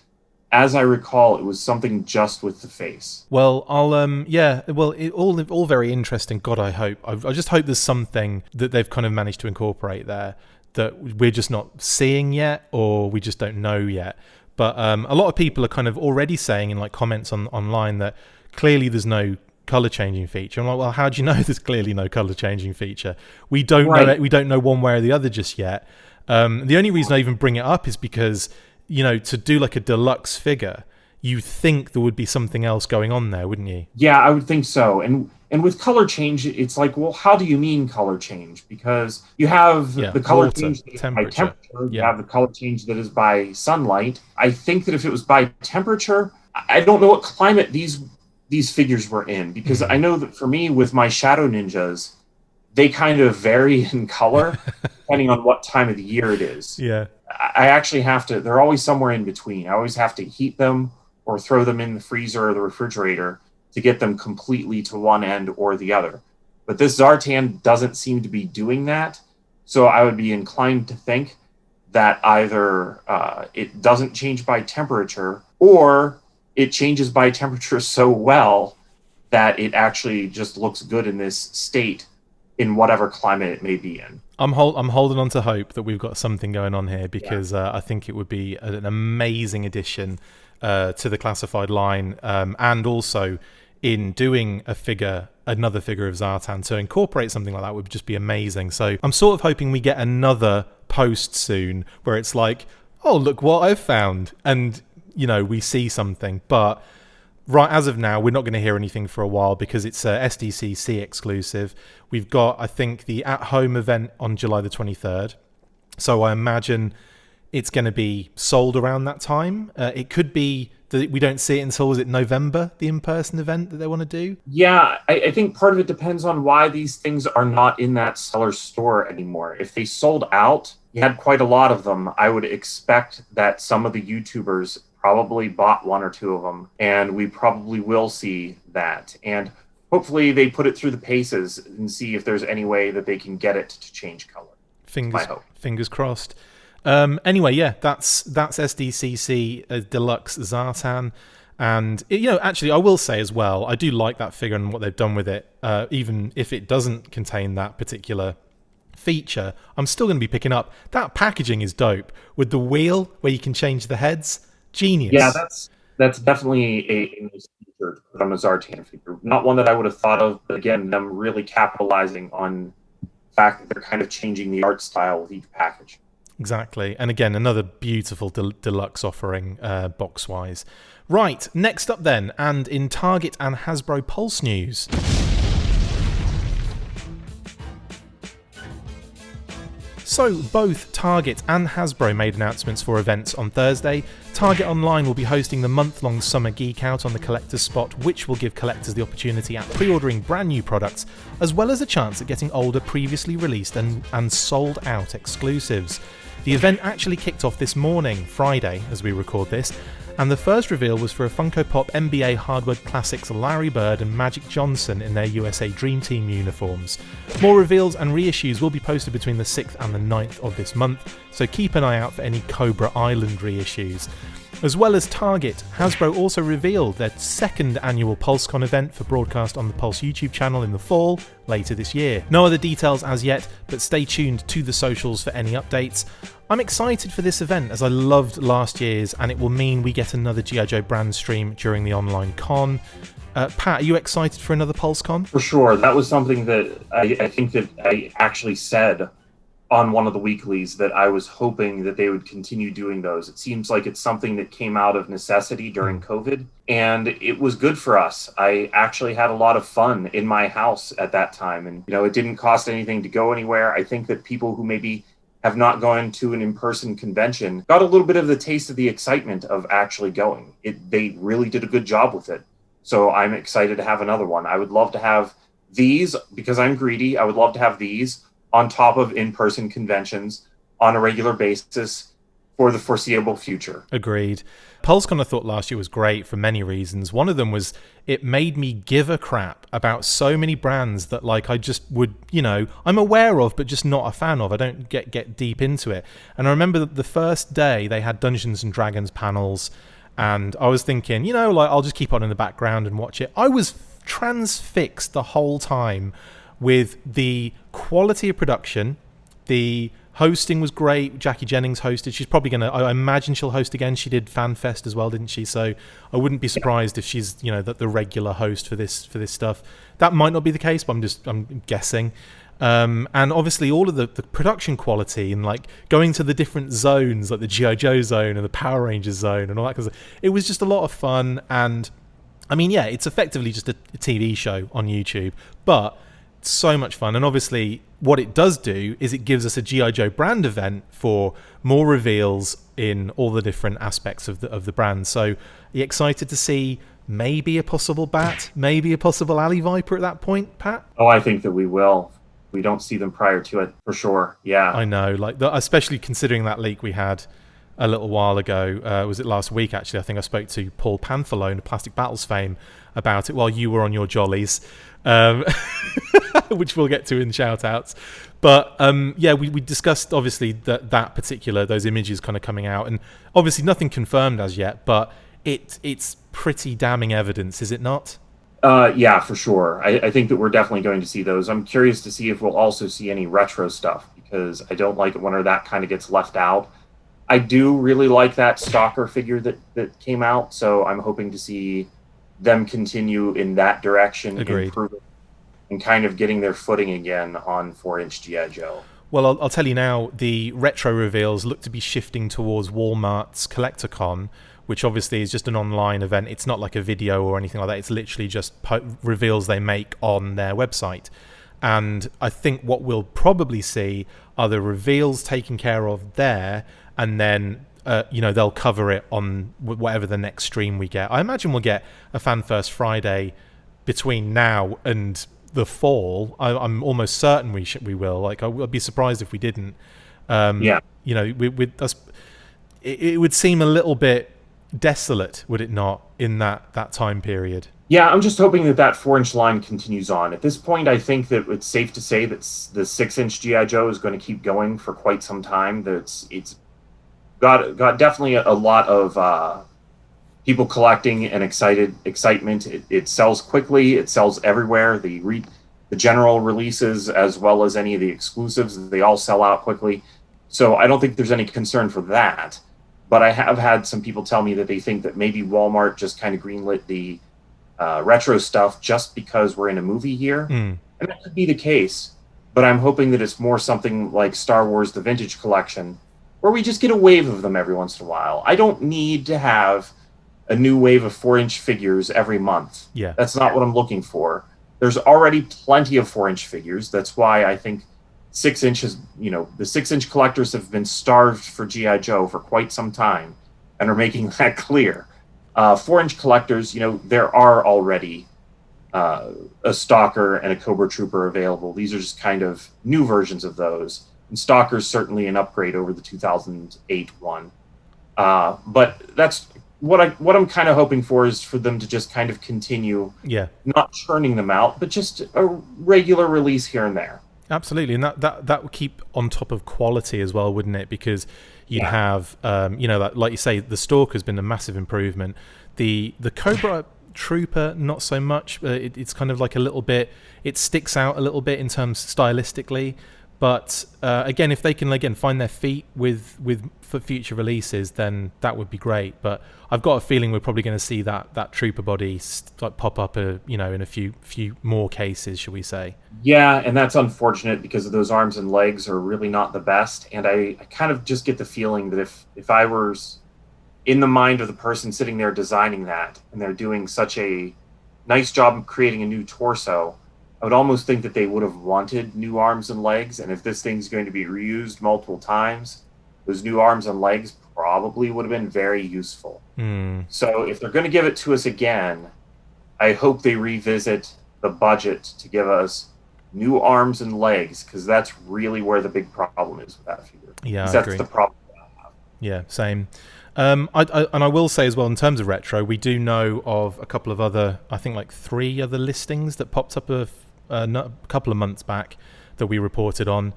as I recall, it was something just with the face. Well, all very interesting. God, I hope. I just hope there's something that they've kind of managed to incorporate there that we're just not seeing yet, or we just don't know yet. But a lot of people are kind of already saying in like comments online that clearly there's no color changing feature. I'm like, well, how do you know there's clearly no color changing feature? We don't know it. We don't know one way or the other just yet. The only reason I even bring it up is because, you know, to do like a deluxe figure, you think there would be something else going on there, wouldn't you? Yeah, I would think so. And with color change, it's like, well, how do you mean color change? Because you have the color change that is by temperature. You have the color change that is by sunlight. I think that if it was by temperature, I don't know what climate these figures were in, because I know that for me, with my Shadow Ninjas, they kind of vary in color depending on what time of the year it is. Yeah. I actually have to, they're always somewhere in between. I always have to heat them or throw them in the freezer or the refrigerator to get them completely to one end or the other. But this Zartan doesn't seem to be doing that. So I would be inclined to think that either it doesn't change by temperature, or it changes by temperature so well that it actually just looks good in this state in whatever climate it may be in. I'm holding on to hope that we've got something going on here, because I think it would be an amazing addition to the classified line, and also in doing another figure of Zartan, to incorporate something like that would just be amazing. So I'm sort of hoping we get another post soon where it's like, oh, look what I've found, and you know, we see something. But right as of now, we're not going to hear anything for a while because it's a SDCC exclusive. We've got, I think, the at-home event on July the 23rd. So I imagine it's going to be sold around that time. It could be that we don't see it until, is it November, the in-person event that they want to do? Yeah, I think part of it depends on why these things are not in that seller store anymore. If they sold out, you had quite a lot of them, I would expect that some of the YouTubers probably bought one or two of them, and we probably will see that. And hopefully they put it through the paces and see if there's any way that they can get it to change color. Fingers crossed. Anyway, yeah, that's SDCC Deluxe Zartan. And, actually, I will say as well, I do like that figure and what they've done with it. Even if it doesn't contain that particular feature, I'm still going to be picking up. That packaging is dope. With the wheel where you can change the heads. Genius. Yeah, that's definitely a nice feature to put on a Zartan figure. Not one that I would have thought of, but again, them really capitalizing on the fact that they're kind of changing the art style with each package. Exactly. And again, another beautiful deluxe offering box-wise. Right, next up then, and in Target and Hasbro Pulse news. So, both Target and Hasbro made announcements for events on Thursday. Target Online will be hosting the month-long Summer Geek Out on the Collector's Spot, which will give collectors the opportunity at pre-ordering brand new products, as well as a chance at getting older, previously released and sold out exclusives. The event actually kicked off this morning, Friday, as we record this, and the first reveal was for a Funko Pop NBA Hardwood Classics Larry Bird and Magic Johnson in their USA Dream Team uniforms. More reveals and reissues will be posted between the 6th and the 9th of this month, so keep an eye out for any Cobra Island reissues. As well as Target, Hasbro also revealed their second annual PulseCon event for broadcast on the Pulse YouTube channel in the fall, later this year. No other details as yet, but stay tuned to the socials for any updates. I'm excited for this event as I loved last year's, and it will mean we get another G.I. Joe brand stream during the online con. Pat, are you excited for another PulseCon? For sure. That was something that I think that I actually said on one of the weeklies, that I was hoping that they would continue doing those. It seems like it's something that came out of necessity during COVID, and it was good for us. I actually had a lot of fun in my house at that time, and it didn't cost anything to go anywhere. I think that people who maybe have not gone to an in-person convention got a little bit of the taste of the excitement of actually going. They really did a good job with it. So I'm excited to have another one. I would love to have these, because I'm greedy, I would love to have these on top of in-person conventions on a regular basis for the foreseeable future. Agreed. PulseCon I thought last year was great for many reasons. One of them was it made me give a crap about so many brands that I just would, I'm aware of but just not a fan of. I don't get deep into it. And I remember the first day they had Dungeons and Dragons panels, and I was thinking, I'll just keep on in the background and watch it. I was transfixed the whole time with the quality of production. The hosting was great. Jackie Jennings hosted. She's probably I imagine she'll host again. She did FanFest as well, didn't she? So I wouldn't be surprised if she's, the regular host for this stuff. That might not be the case, but I'm guessing. And obviously all of the production quality and going to the different zones, like the G.I. Joe zone and the Power Rangers zone and all that kind of stuff. It was just a lot of fun. And I mean, yeah, it's effectively just a TV show on YouTube, but so much fun. And obviously what it does do is it gives us a G.I. Joe brand event for more reveals in all the different aspects of the brand. So are you excited to see maybe a possible Bat, maybe a possible Alley Viper at that point, Pat? Oh, I think that we will. We don't see them prior to it, for sure. Yeah, I know, especially considering that leak we had a little while ago. Was it last week, actually? I think I spoke to Paul Panthalone of Plastic Battles fame about it while you were on your jollies, which we'll get to in shout-outs. But yeah, we discussed, obviously, those images kind of coming out. And obviously nothing confirmed as yet, but it's pretty damning evidence, is it not? Yeah, for sure. I think that we're definitely going to see those. I'm curious to see if we'll also see any retro stuff, because I don't like it when that kind of gets left out. I do really like that Stalker figure that came out, so I'm hoping to see them continue in that direction, improving and kind of getting their footing again on 4-inch G.I. Joe. Well, I'll tell you now, the retro reveals look to be shifting towards Walmart's CollectorCon, which obviously is just an online event. It's not like a video or anything like that. It's literally just reveals they make on their website. And I think what we'll probably see are the reveals taken care of there, and then they'll cover it on whatever the next stream we get. I imagine we'll get a Fan First Friday between now and the fall. I'm almost certain we will. I'd be surprised if we didn't. Yeah. With us, it would seem a little bit desolate, would it not, in that time period? Yeah, I'm just hoping that 4-inch line continues on. At this point, I think that it's safe to say that the 6-inch G.I. Joe is going to keep going for quite some time. That it's got definitely a lot of people collecting and excitement. It sells quickly. It sells everywhere. The general releases, as well as any of the exclusives, they all sell out quickly. So I don't think there's any concern for that. But I have had some people tell me that they think that maybe Walmart just kind of greenlit the retro stuff just because we're in a movie year. And that could be the case. But I'm hoping that it's more something like Star Wars: The Vintage Collection, where we just get a wave of them every once in a while. I don't need to have a new wave of 4-inch figures every month. Yeah. That's not what I'm looking for. There's already plenty of 4-inch figures. That's why I think 6 inches, the 6-inch collectors have been starved for G.I. Joe for quite some time and are making that clear. 4-inch collectors, there are already a Stalker and a Cobra Trooper available. These are just kind of new versions of those. And Stalker's certainly an upgrade over the 2008 one. But that's what I'm kind of hoping for, is for them to just kind of continue, not churning them out, but just a regular release here and there. Absolutely, and that would keep on top of quality as well, wouldn't it? Because you'd have, that, like you say, the Stalker's been a massive improvement. The Cobra Trooper, not so much. It's kind of like a little bit. It sticks out a little bit in terms stylistically. But again, if they can find their feet for future releases, then that would be great. But I've got a feeling we're probably going to see that Trooper body pop up, in a few more cases, shall we say? Yeah, and that's unfortunate because those arms and legs are really not the best. And I kind of just get the feeling that if I was in the mind of the person sitting there designing that, and they're doing such a nice job of creating a new torso, I would almost think that they would have wanted new arms and legs. And if this thing's going to be reused multiple times, those new arms and legs probably would have been very useful. So if they're going to give it to us again, I hope they revisit the budget to give us new arms and legs, because that's really where the big problem is with that figure. Yeah, that's the problem that I have. Yeah, same. I will say as well, in terms of retro, we do know of a couple of other, I think like 3 other listings that popped up a couple of months back that we reported on.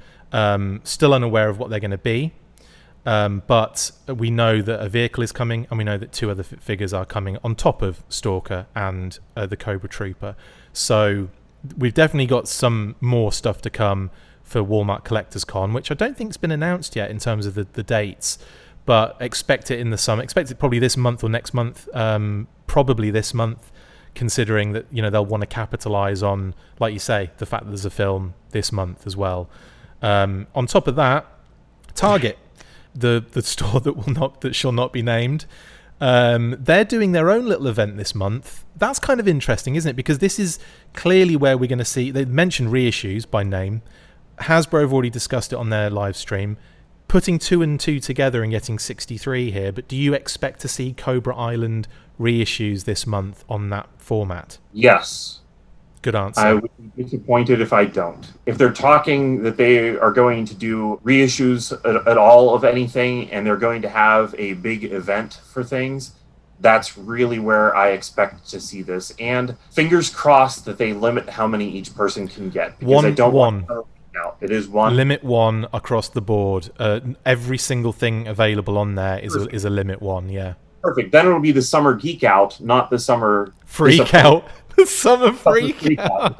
Still unaware of what they're going to be, but we know that a vehicle is coming, and we know that 2 other figures are coming on top of Stalker and the Cobra Trooper. So we've definitely got some more stuff to come for Walmart Collectors Con, which I don't think has been announced yet in terms of the dates, but expect it in the summer. Expect it probably this month or next month, probably this month, considering that they'll want to capitalize on, like you say, the fact that there's a film this month as well. On top of that, Target, the store that shall not be named, they're doing their own little event this month. That's kind of interesting, isn't it? Because this is clearly where we're going to see, they mentioned reissues by name. Hasbro have already discussed it on their live stream, putting 2 and 2 together and getting 63 here. But do you expect to see Cobra Island reissues this month on that format? Yes. Good answer. I would be disappointed if I don't. If they're talking that they are going to do reissues at all of anything, and they're going to have a big event for things, that's really where I expect to see this. And fingers crossed that they limit how many each person can get. Because I don't want to out. It is 1. Limit 1 across the board. Every single thing available on there is a limit 1, yeah. Perfect. Then it'll be the summer geek out, not the summer freak out. The summer freak out.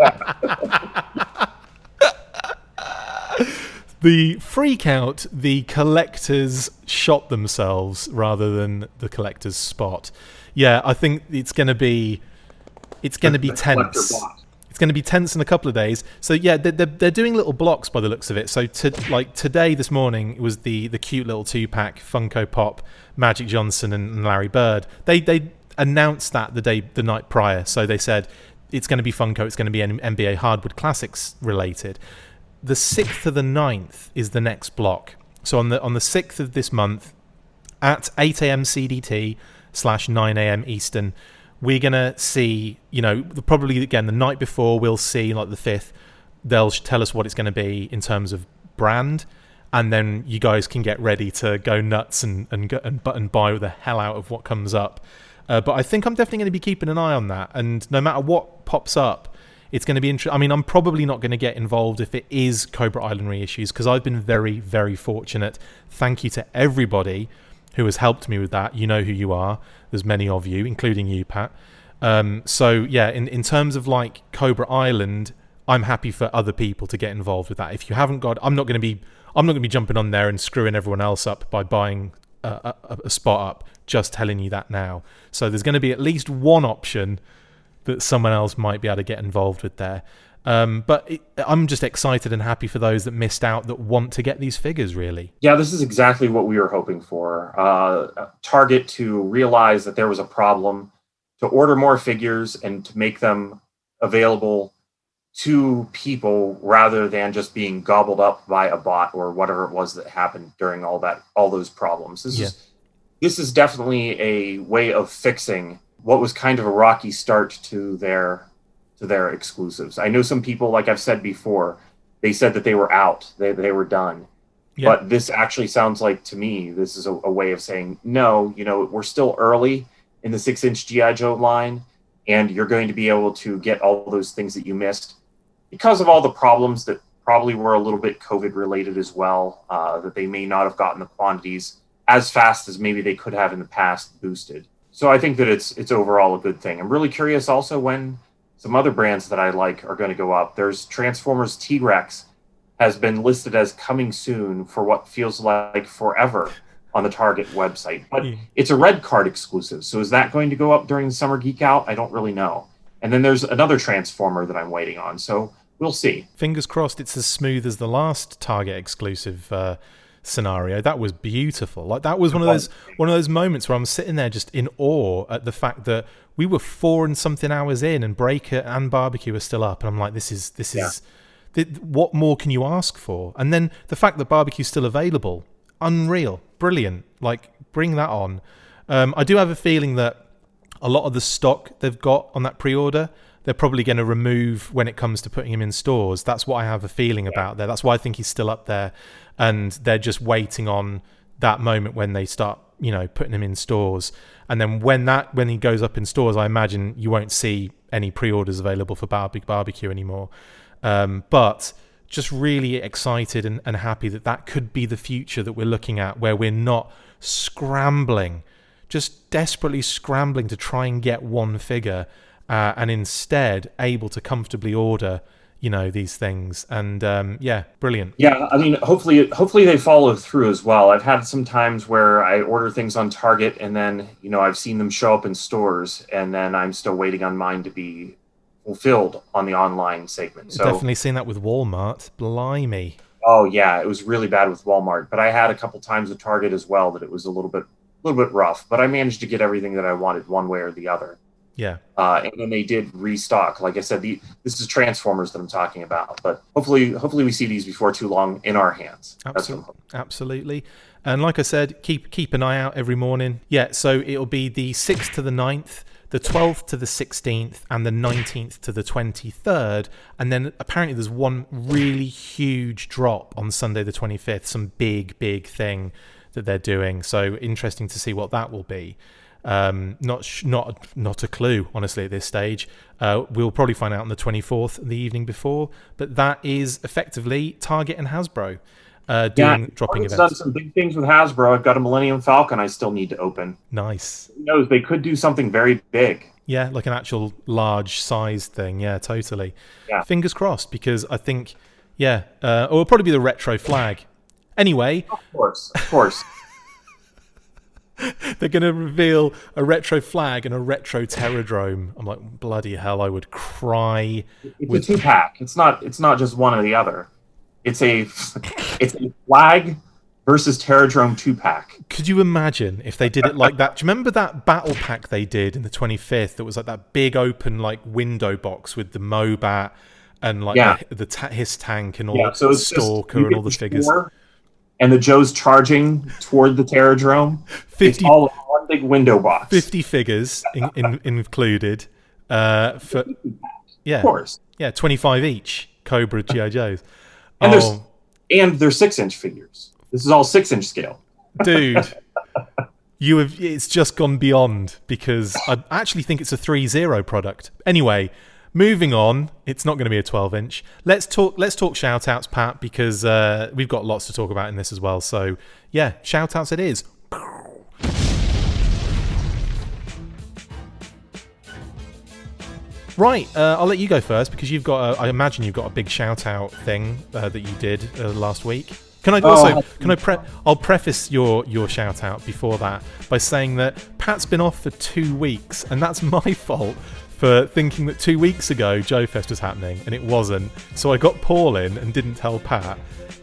The freak out, the collectors shot themselves rather than the collectors spot. Yeah, I think it's going to be tense. It's going to be tense in a couple of days. So yeah, they're doing little blocks by the looks of it. So today, this morning, it was the cute little 2-pack Funko Pop, Magic Johnson and Larry Bird. They announced that the night prior. So they said it's going to be Funko, it's going to be NBA Hardwood Classics related. The 6th to the 9th is the next block. So on the 6th of this month, at 8 a.m. CDT / 9 a.m. Eastern, we're going to see, probably again the night before, we'll see like the 5th, they'll tell us what it's going to be in terms of brand, and then you guys can get ready to go nuts and buy the hell out of what comes up. But I think I'm definitely going to be keeping an eye on that, and no matter what pops up, it's going to be interesting. I mean, I'm probably not going to get involved if it is Cobra Island reissues, because I've been very, very fortunate. Thank you to everybody who has helped me with that. You know who you are. There's many of you, including you, Pat. So yeah, in terms of like Cobra Island, I'm happy for other people to get involved with that. If you haven't got, I'm not going to be jumping on there and screwing everyone else up by buying a spot up. Just telling you that now. So there's going to be at least one option that someone else might be able to get involved with there. But I'm just excited and happy for those that missed out that want to get these figures, really. Yeah, this is exactly what we were hoping for. Target to realize that there was a problem, to order more figures and to make them available to people rather than just being gobbled up by a bot or whatever it was that happened during all those problems. This is definitely a way of fixing what was kind of a rocky start to their exclusives. I know some people, like I've said before, they said that they were out, they were done. Yeah. But this actually sounds like, to me, this is a way of saying, no, we're still early in the 6-inch G.I. Joe line, and you're going to be able to get all those things that you missed because of all the problems that probably were a little bit COVID related as well, that they may not have gotten the quantities as fast as maybe they could have in the past boosted. So I think that it's overall a good thing. I'm really curious also when some other brands that I like are going to go up. There's Transformers T-Rex has been listed as coming soon for what feels like forever on the Target website. But it's a red card exclusive. So is that going to go up during the Summer Geek Out? I don't really know. And then there's another Transformer that I'm waiting on. So we'll see. Fingers crossed it's as smooth as the last Target exclusive scenario. That was beautiful. Like, that was one of those moments where I'm sitting there just in awe at the fact that we were 4 and something hours in and Breaker and Barbecue are still up, and I'm like, this is what more can you ask for? And then the fact that Barbecue's still available, unreal, brilliant. Like, bring that on. I do have a feeling that a lot of the stock they've got on that pre-order, they're probably going to remove when it comes to putting him in stores. That's what I have a feeling about there. That's why I think he's still up there, and they're just waiting on that moment when they start, putting him in stores. And then when he goes up in stores, I imagine you won't see any pre-orders available for Barbecue anymore. But just really excited and happy that could be the future that we're looking at, where we're not scrambling, just desperately scrambling to try and get one figure, and instead able to comfortably order these things. And brilliant. Yeah, I mean, hopefully they follow through as well. I've had some times where I order things on Target and then I've seen them show up in stores, and then I'm still waiting on mine to be fulfilled on the online segment. So definitely seen that with Walmart. Blimey. Oh yeah, it was really bad with Walmart, but I had a couple times with Target as well that it was a little bit rough, but I managed to get everything that I wanted one way or the other. Yeah. And then they did restock. Like I said, this is Transformers that I'm talking about. But hopefully we see these before too long in our hands. Absolutely. And like I said, keep an eye out every morning. Yeah, so it'll be the 6th to the 9th, the 12th to the 16th, and the 19th to the 23rd. And then apparently there's one really huge drop on Sunday the 25th, some big thing that they're doing. So interesting to see what that will be. Not a clue, honestly, at this stage. We'll probably find out on the 24th, the evening before. But that is effectively Target and Hasbro dropping events. Done some big things with Hasbro. I've got a Millennium Falcon I still need to open. Nice. Who knows? They could do something very big. Yeah, like an actual large size thing. Yeah, totally. Yeah. Fingers crossed, because I think, or it'll probably be the retro flag. Anyway. Of course. They're going to reveal a retro flag and a retro Terradrome. I'm like, bloody hell, I would cry. It's a 2-pack. It's not just one or the other. It's a flag versus Terradrome 2-pack. Could you imagine if they did it like that? Do you remember that battle pack they did in the 25th that was like that big open like window box with the Mobat and like his tank and all Stalker and all the figures? And the Joes charging toward the Terradrome. It's all in one big window box. 50 figures included. Of course. Yeah, 25 each. Cobra G.I. Joes. And they're 6-inch figures. This is all 6-inch scale. Dude, it's just gone beyond, because I actually think it's a 3.0 product. Anyway, moving on, it's not going to be a 12-inch. Let's talk shout-outs, Pat, because we've got lots to talk about in this as well. So, yeah, shout-outs it is. Right, I'll let you go first because you've got. I imagine you've got a big shout out thing that you did last week. Can I also? I'll preface your shout out before that by saying that Pat's been off for 2 weeks, and that's my fault for thinking that 2 weeks ago Joe Fest was happening, and it wasn't. So I got Paul in and didn't tell Pat.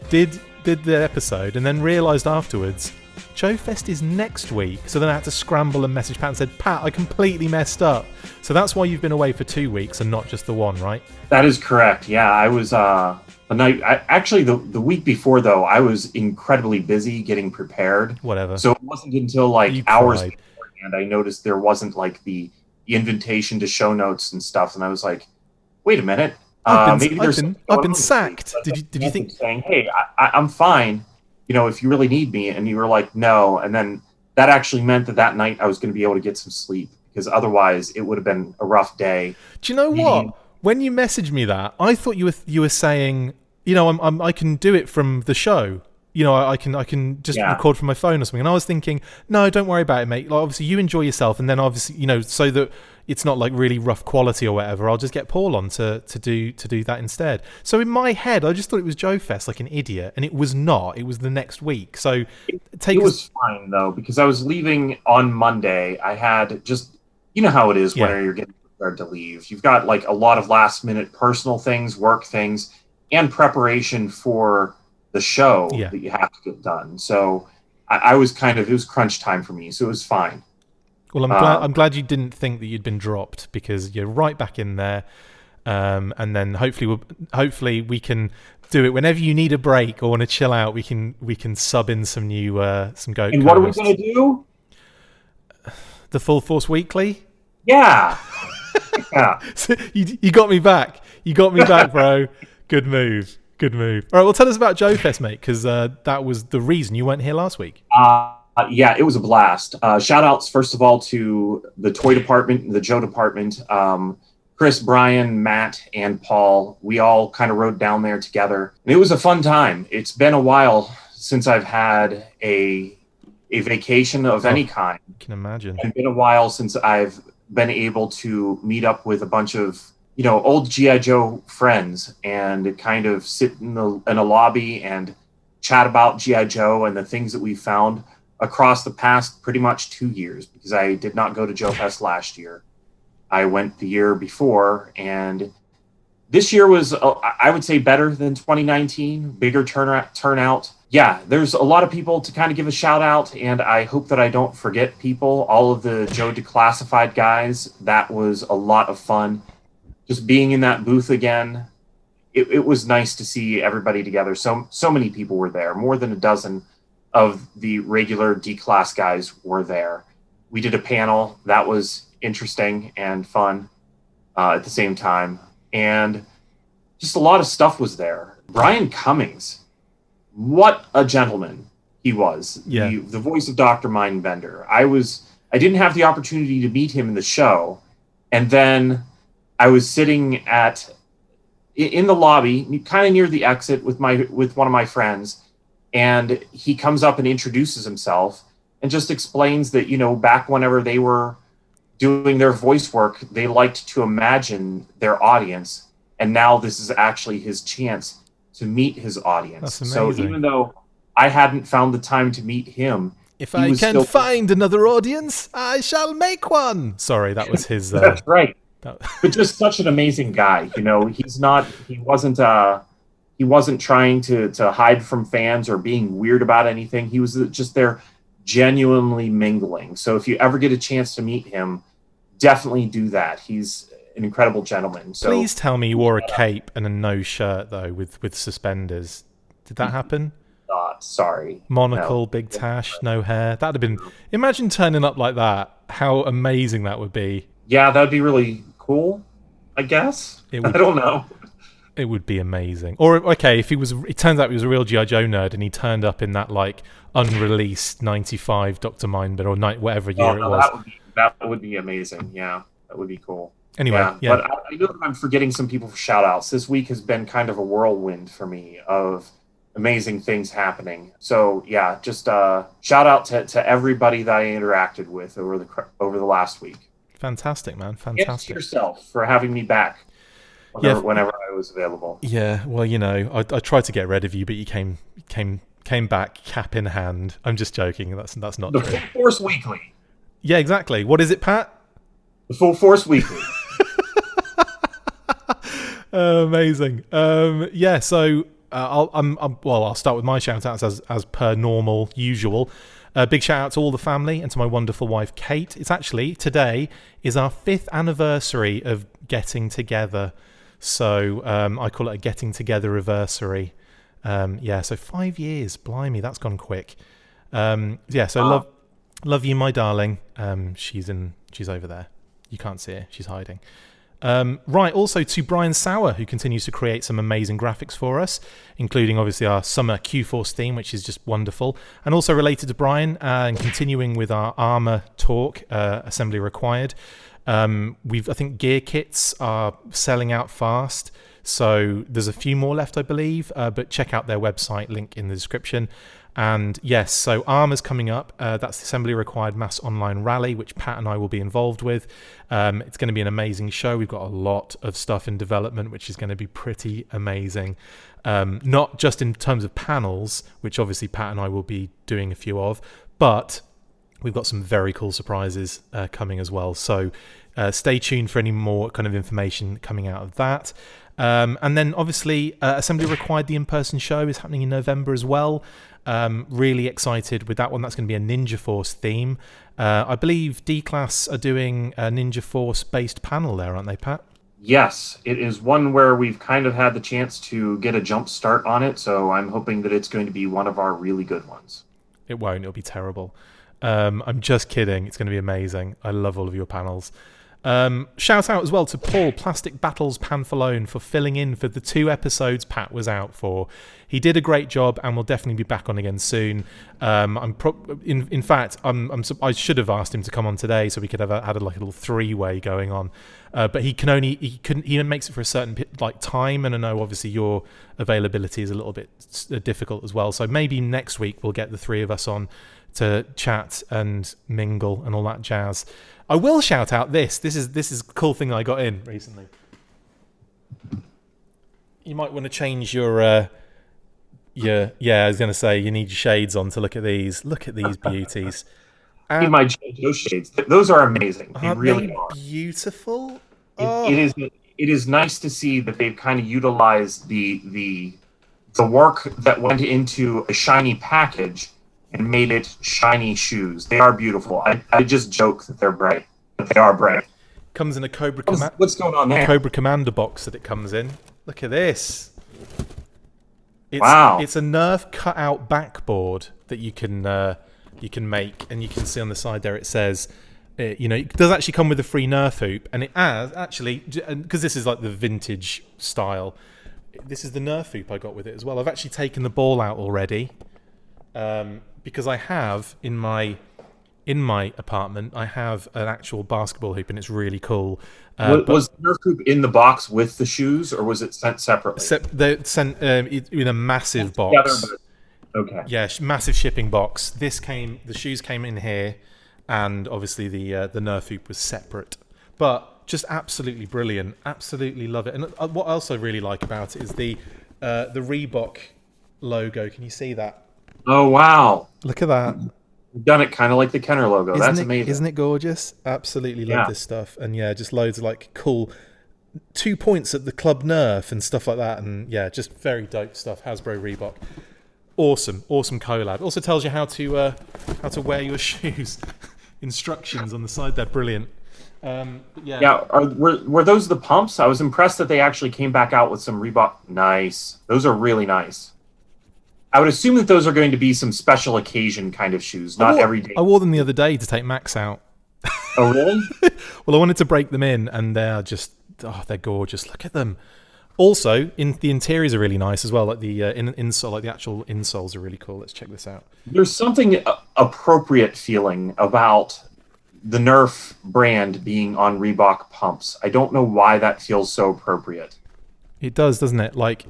Did the episode, and then realised afterwards Joe Fest is next week. So then I had to scramble and message Pat and said, Pat, I completely messed up. So that's why you've been away for 2 weeks and not just the one, right? That is correct. Yeah, I was the week before, though, I was incredibly busy getting prepared. Whatever. So it wasn't until like hours beforehand I noticed there wasn't like the invitation to show notes and stuff, and I was like, wait a minute. I've been sacked. Did you think saying, hey, I'm fine, if you really need me? And you were like, no. And then that actually meant that night I was going to be able to get some sleep, because otherwise it would have been a rough day. Do you know what? When you messaged me that, I thought you were saying, I can do it from the show. I can just record from my phone or something. And I was thinking, no, don't worry about it, mate. Like, obviously you enjoy yourself, and then obviously, so that it's not like really rough quality or whatever, I'll just get Paul on to do that instead. So in my head, I just thought it was Joe Fest like an idiot, and it was not. It was the next week. So it was fine though, because I was leaving on Monday. I had just, how it is when you're getting prepared to leave. You've got like a lot of last minute personal things, work things, and preparation for the show that you have to get done. So I was it was crunch time for me, so it was fine. Well, I'm glad you didn't think that you'd been dropped, because you're right back in there. And then hopefully we can do it whenever you need a break or want to chill out. We can sub in some new some go. And what are we going to do? The Full Force Weekly. Yeah. Yeah. So you got me back. You got me back, bro. Good move. Good move. All right, well, tell us about Joe Fest, mate, because that was the reason you weren't here last week. Yeah, it was a blast. Shout outs, first of all, to the toy department, the Joe department, Chris, Brian, Matt, and Paul. We all kind of rode down there together, and it was a fun time. It's been a while since I've had a vacation of any kind. I can imagine. It's been a while since I've been able to meet up with a bunch of old G.I. Joe friends and kind of sit in a lobby and chat about G.I. Joe and the things that we found across the past pretty much 2 years, because I did not go to Joe Fest last year. I went the year before, and this year was, I would say, better than 2019, bigger turnout. Yeah, there's a lot of people to kind of give a shout out, and I hope that I don't forget people. All of the Joe Declassified guys, that was a lot of fun. Just being in that booth again, it was nice to see everybody together. So many people were there. More than a dozen of the regular D-Class guys were there. We did a panel. That was interesting and fun at the same time. And just a lot of stuff was there. Brian Cummings, what a gentleman he was. Yeah. The voice of Dr. Mindbender. I didn't have the opportunity to meet him in the show. And then I was sitting in the lobby, kind of near the exit with one of my friends, and he comes up and introduces himself and just explains that, back whenever they were doing their voice work, they liked to imagine their audience, and now this is actually his chance to meet his audience. That's amazing. So even though I hadn't found the time to meet him, if I can find another audience, I shall make one. Sorry, that was his. That's right. But just such an amazing guy. He wasn't trying to hide from fans or being weird about anything. He was just there genuinely mingling. So if you ever get a chance to meet him, definitely do that. He's an incredible gentleman. So please tell me you wore a cape and a no shirt though, with suspenders. Did that happen? Not sorry. Monocle, no. Big tash, no hair. That'd have been. Imagine turning up like that. How amazing that would be. Yeah, that'd be really cool, I guess. I don't know. It would be amazing. Or, okay, if it turns out he was a real G.I. Joe nerd and he turned up in that, like, unreleased 95 Dr. Mindbender or whatever year it was. That would be amazing, yeah. That would be cool. Anyway, yeah. But I know that I'm forgetting some people for shout-outs. This week has been kind of a whirlwind for me of amazing things happening. So, yeah, just shout-out to everybody that I interacted with over the last week. Fantastic, man. Thanks to Fantastic. yourself for having me back whenever I was available. Yeah, well, you know, I tried to get rid of you, but you came back cap in hand. I'm just joking. That's not The true. Full Force Weekly. Yeah, exactly. What is it, Pat? The Full Force Weekly. Amazing. Yeah, so I'll start with my shout outs as per normal, usual. Big shout out to all the family and to my wonderful wife, Kate. It's actually, today is our 5th anniversary of getting together. So I call it a getting together anniversary. Yeah, so 5 years. Blimey, that's gone quick. Yeah, so love you, my darling. She's over there. You can't see her. She's hiding. Right, also to Brian Sauer, who continues to create some amazing graphics for us, including obviously our summer Q-Force theme, which is just wonderful. And also related to Brian, and continuing with our armor talk, assembly required. I think gear kits are selling out fast, so there's a few more left, I believe, but check out their website, link in the description. And yes, so Armour's coming up. That's the Assembly Required Mass Online Rally, which Pat and I will be involved with. It's going to be an amazing show. We've got a lot of stuff in development, which is going to be pretty amazing. Not just in terms of panels, which obviously Pat and I will be doing a few of, but we've got some very cool surprises coming as well. So stay tuned for any more kind of information coming out of that. And then obviously Assembly Required, the in-person show, is happening in November as well. Really excited with that one. That's going to be a Ninja Force theme. I believe D-Class are doing a Ninja Force based panel there, aren't they, Pat? Yes, it is one where we've kind of had the chance to get a jump start on it, so I'm hoping that it's going to be one of our really good ones. It won't. It'll be terrible. I'm just kidding. It's going to be amazing. I love all of your panels. Shout out as well to Paul Plastic Battles Panfalone for filling in for the 2 episodes Pat was out for. He did a great job and will definitely be back on again soon. In fact, I should have asked him to come on today so we could have had a little 3-way going on. But he makes it for a certain time, and I know obviously your availability is a little bit difficult as well. So maybe next week we'll get the 3 of us on to chat and mingle and all that jazz. I will shout out this. This is a cool thing I got in recently. You might want to change your I was going to say you need your shades on to look at these. Look at these beauties. In my those shades, those are amazing. They really are beautiful. It is nice to see that they've kind of utilized the work that went into a shiny package and made it shiny shoes. They are beautiful. I just joke that they're bright, but they are bright. Comes in a Cobra What's going on there? Cobra Commander box that it comes in. Look at this. Wow. It's a Nerf cut-out backboard that you can make, and you can see on the side there it says, it does actually come with a free Nerf hoop, and it has actually, because this is like the vintage style. This is the Nerf hoop I got with it as well. I've actually taken the ball out already. Because I have in my apartment, I have an actual basketball hoop, and it's really cool. Was the Nerf hoop in the box with the shoes, or was it sent separately? They're sent in a massive box. Together, okay. Yeah, massive shipping box. The shoes came in here, and obviously the Nerf hoop was separate. But just absolutely brilliant. Absolutely love it. And what else I really like about it is the Reebok logo. Can you see that? Oh, wow. Look at that. You've done it kind of like the Kenner logo. That's amazing. Isn't it gorgeous? Absolutely love this stuff. And yeah, just loads of cool 2 points at the Club Nerf and stuff like that. And yeah, just very dope stuff. Hasbro Reebok. Awesome collab. Also tells you how to wear your shoes. Instructions on the side there. Brilliant. Were those the pumps? I was impressed that they actually came back out with some Reebok. Nice. Those are really nice. I would assume that those are going to be some special occasion kind of shoes, not every day. I wore them the other day to take Max out. Oh, really? Well, I wanted to break them in, and they're just, they're gorgeous. Look at them. Also, the interiors are really nice as well. Like the insole, like the actual insoles are really cool. Let's check this out. There's something appropriate feeling about the Nerf brand being on Reebok pumps. I don't know why that feels so appropriate. It does, doesn't it? Like,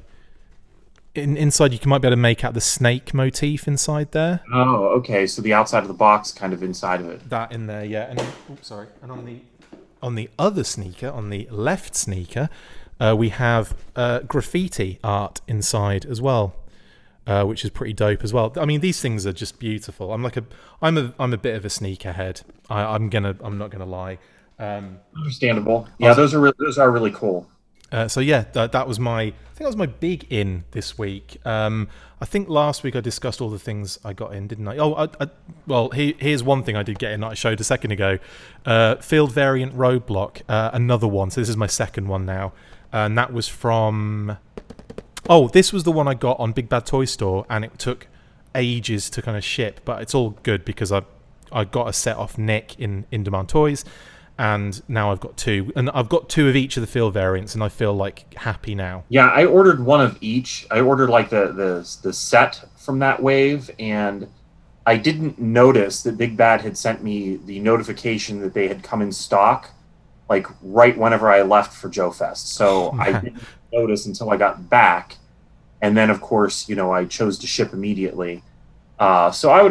inside you might be able to make out the snake motif inside there. Oh, okay. So the outside of the box kind of inside of it. That in there, yeah. And then, and on the the other sneaker, on the left sneaker, we have graffiti art inside as well, which is pretty dope as well. I mean, these things are just beautiful. I'm a bit of a sneakerhead. I'm not gonna lie. Understandable. Yeah, those are really cool. So yeah, that was I think that was my big in this week. I think last week I discussed all the things I got in, didn't I? Well, here's one thing I did get in that I showed a second ago. Field variant Roadblock, another one. So this is my second one now, and that was from. Oh, this was the one I got on Big Bad Toy Store, and it took ages to kind of ship, but it's all good because I got a set off Nick in Demand Toys. And now I've got two, and I've got two of each of the field variants, and I feel like happy now. Yeah, I ordered one of each. I ordered like the set from that wave, and I didn't notice that Big Bad had sent me the notification that they had come in stock, like right whenever I left for Joe Fest. So I didn't notice until I got back, and then of course, I chose to ship immediately. So I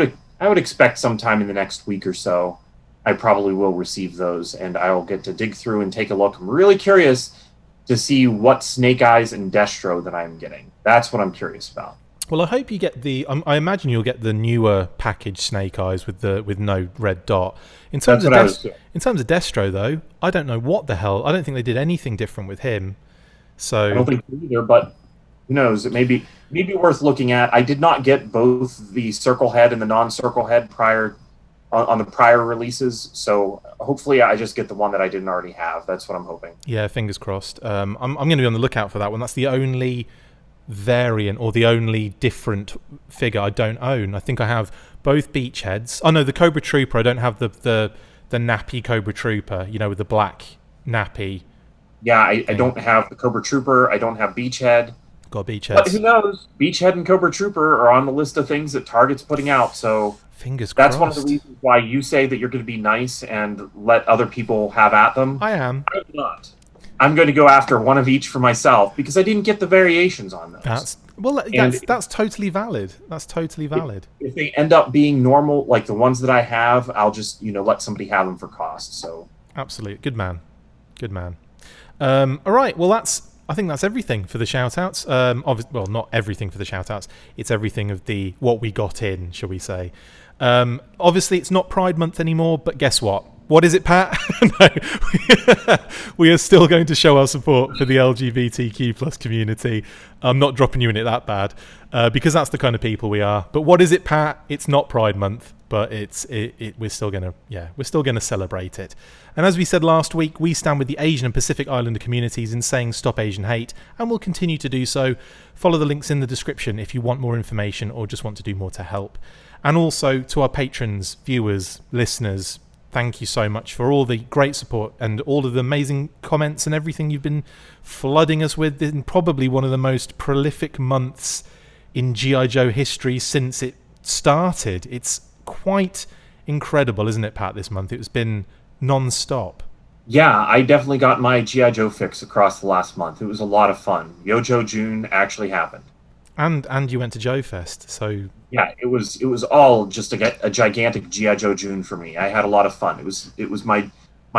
would expect sometime in the next week or so, I probably will receive those, and I'll get to dig through and take a look. I'm really curious to see what Snake Eyes and Destro that I'm getting. That's what I'm curious about. Well, I hope you get the. I imagine you'll get the newer package Snake Eyes with no red dot. In terms of Destro, though, I don't know what the hell. I don't think they did anything different with him. So I don't think so either, but who knows? It may be worth looking at. I did not get both the circle head and the non-circle head on the prior releases, so hopefully I just get the one that I didn't already have. That's what I'm hoping. Yeah, fingers crossed. I'm going to be on the lookout for that one. That's the only variant or the only different figure I don't own. I think I have both Beachheads. Oh no, the Cobra Trooper. I don't have the nappy Cobra Trooper, with the black nappy. Yeah, I don't have the Cobra Trooper. I don't have Beachhead. Got Beachheads. But who knows? Beachhead and Cobra Trooper are on the list of things that Target's putting out, so fingers crossed. That's one of the reasons why you say that you're going to be nice and let other people have at them. I am. I'm not. I'm going to go after one of each for myself because I didn't get the variations on those. That's totally valid. That's totally valid. If they end up being normal, like the ones that I have, I'll just let somebody have them for cost. So absolutely, good man. All right, well I think that's everything for the shout-outs. Well, not everything for the shout-outs. It's everything of what we got in, shall we say. Obviously, it's not Pride Month anymore, but guess what? What is it, Pat? No, we are still going to show our support for the LGBTQ plus community. I'm not dropping you in it that bad, because that's the kind of people we are. But what is it, Pat? It's not Pride Month, but we're still gonna celebrate it. And as we said last week, we stand with the Asian and Pacific Islander communities in saying Stop Asian Hate, and we'll continue to do so. Follow the links in the description if you want more information or just want to do more to help. And also to our patrons, viewers, listeners, thank you so much for all the great support and all of the amazing comments and everything you've been flooding us with in probably one of the most prolific months in G.I. Joe history since it started. It's quite incredible, isn't it, Pat, this month? It's been non-stop. Yeah, I definitely got my G.I. Joe fix across the last month. It was a lot of fun. Yojo June actually happened. And you went to Joe Fest, so... Yeah, it was all just a gigantic G.I. Joe June for me. I had a lot of fun. It was my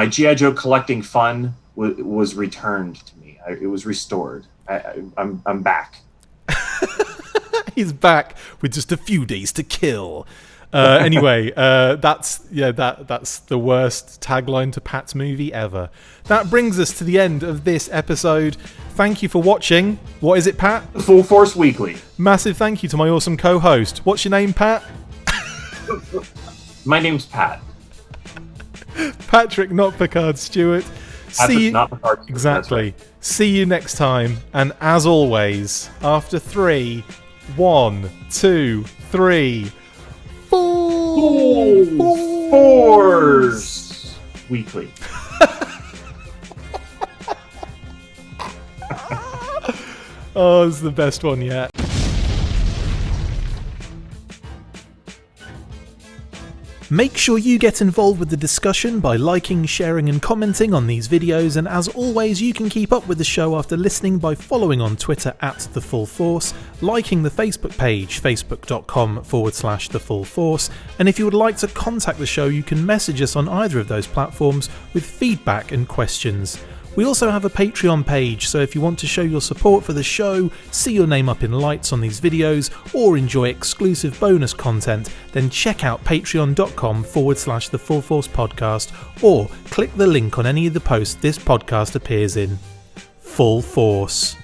G.I. Joe collecting fun was returned to me. It was restored. I'm back. He's back with just a few days to kill. Anyway, that's the worst tagline to Pat's movie ever. That brings us to the end of this episode. Thank you for watching. What is it, Pat? Full Force Weekly. Massive thank you to my awesome co-host. What's your name, Pat? My name's Pat. Patrick Notpicard Stewart. See you. Notpicard. Exactly. Right. See you next time. And as always, after 3, 1, 2, 3. Full Force Weekly. Oh, it's the best one yet. Make sure you get involved with the discussion by liking, sharing and commenting on these videos, and as always you can keep up with the show after listening by following on Twitter @TheFullForce, liking the Facebook page facebook.com/TheFullForce, and if you would like to contact the show you can message us on either of those platforms with feedback and questions. We also have a Patreon page, so if you want to show your support for the show, see your name up in lights on these videos, or enjoy exclusive bonus content, then check out patreon.com/TheFullForce podcast, or click the link on any of the posts this podcast appears in. Full Force.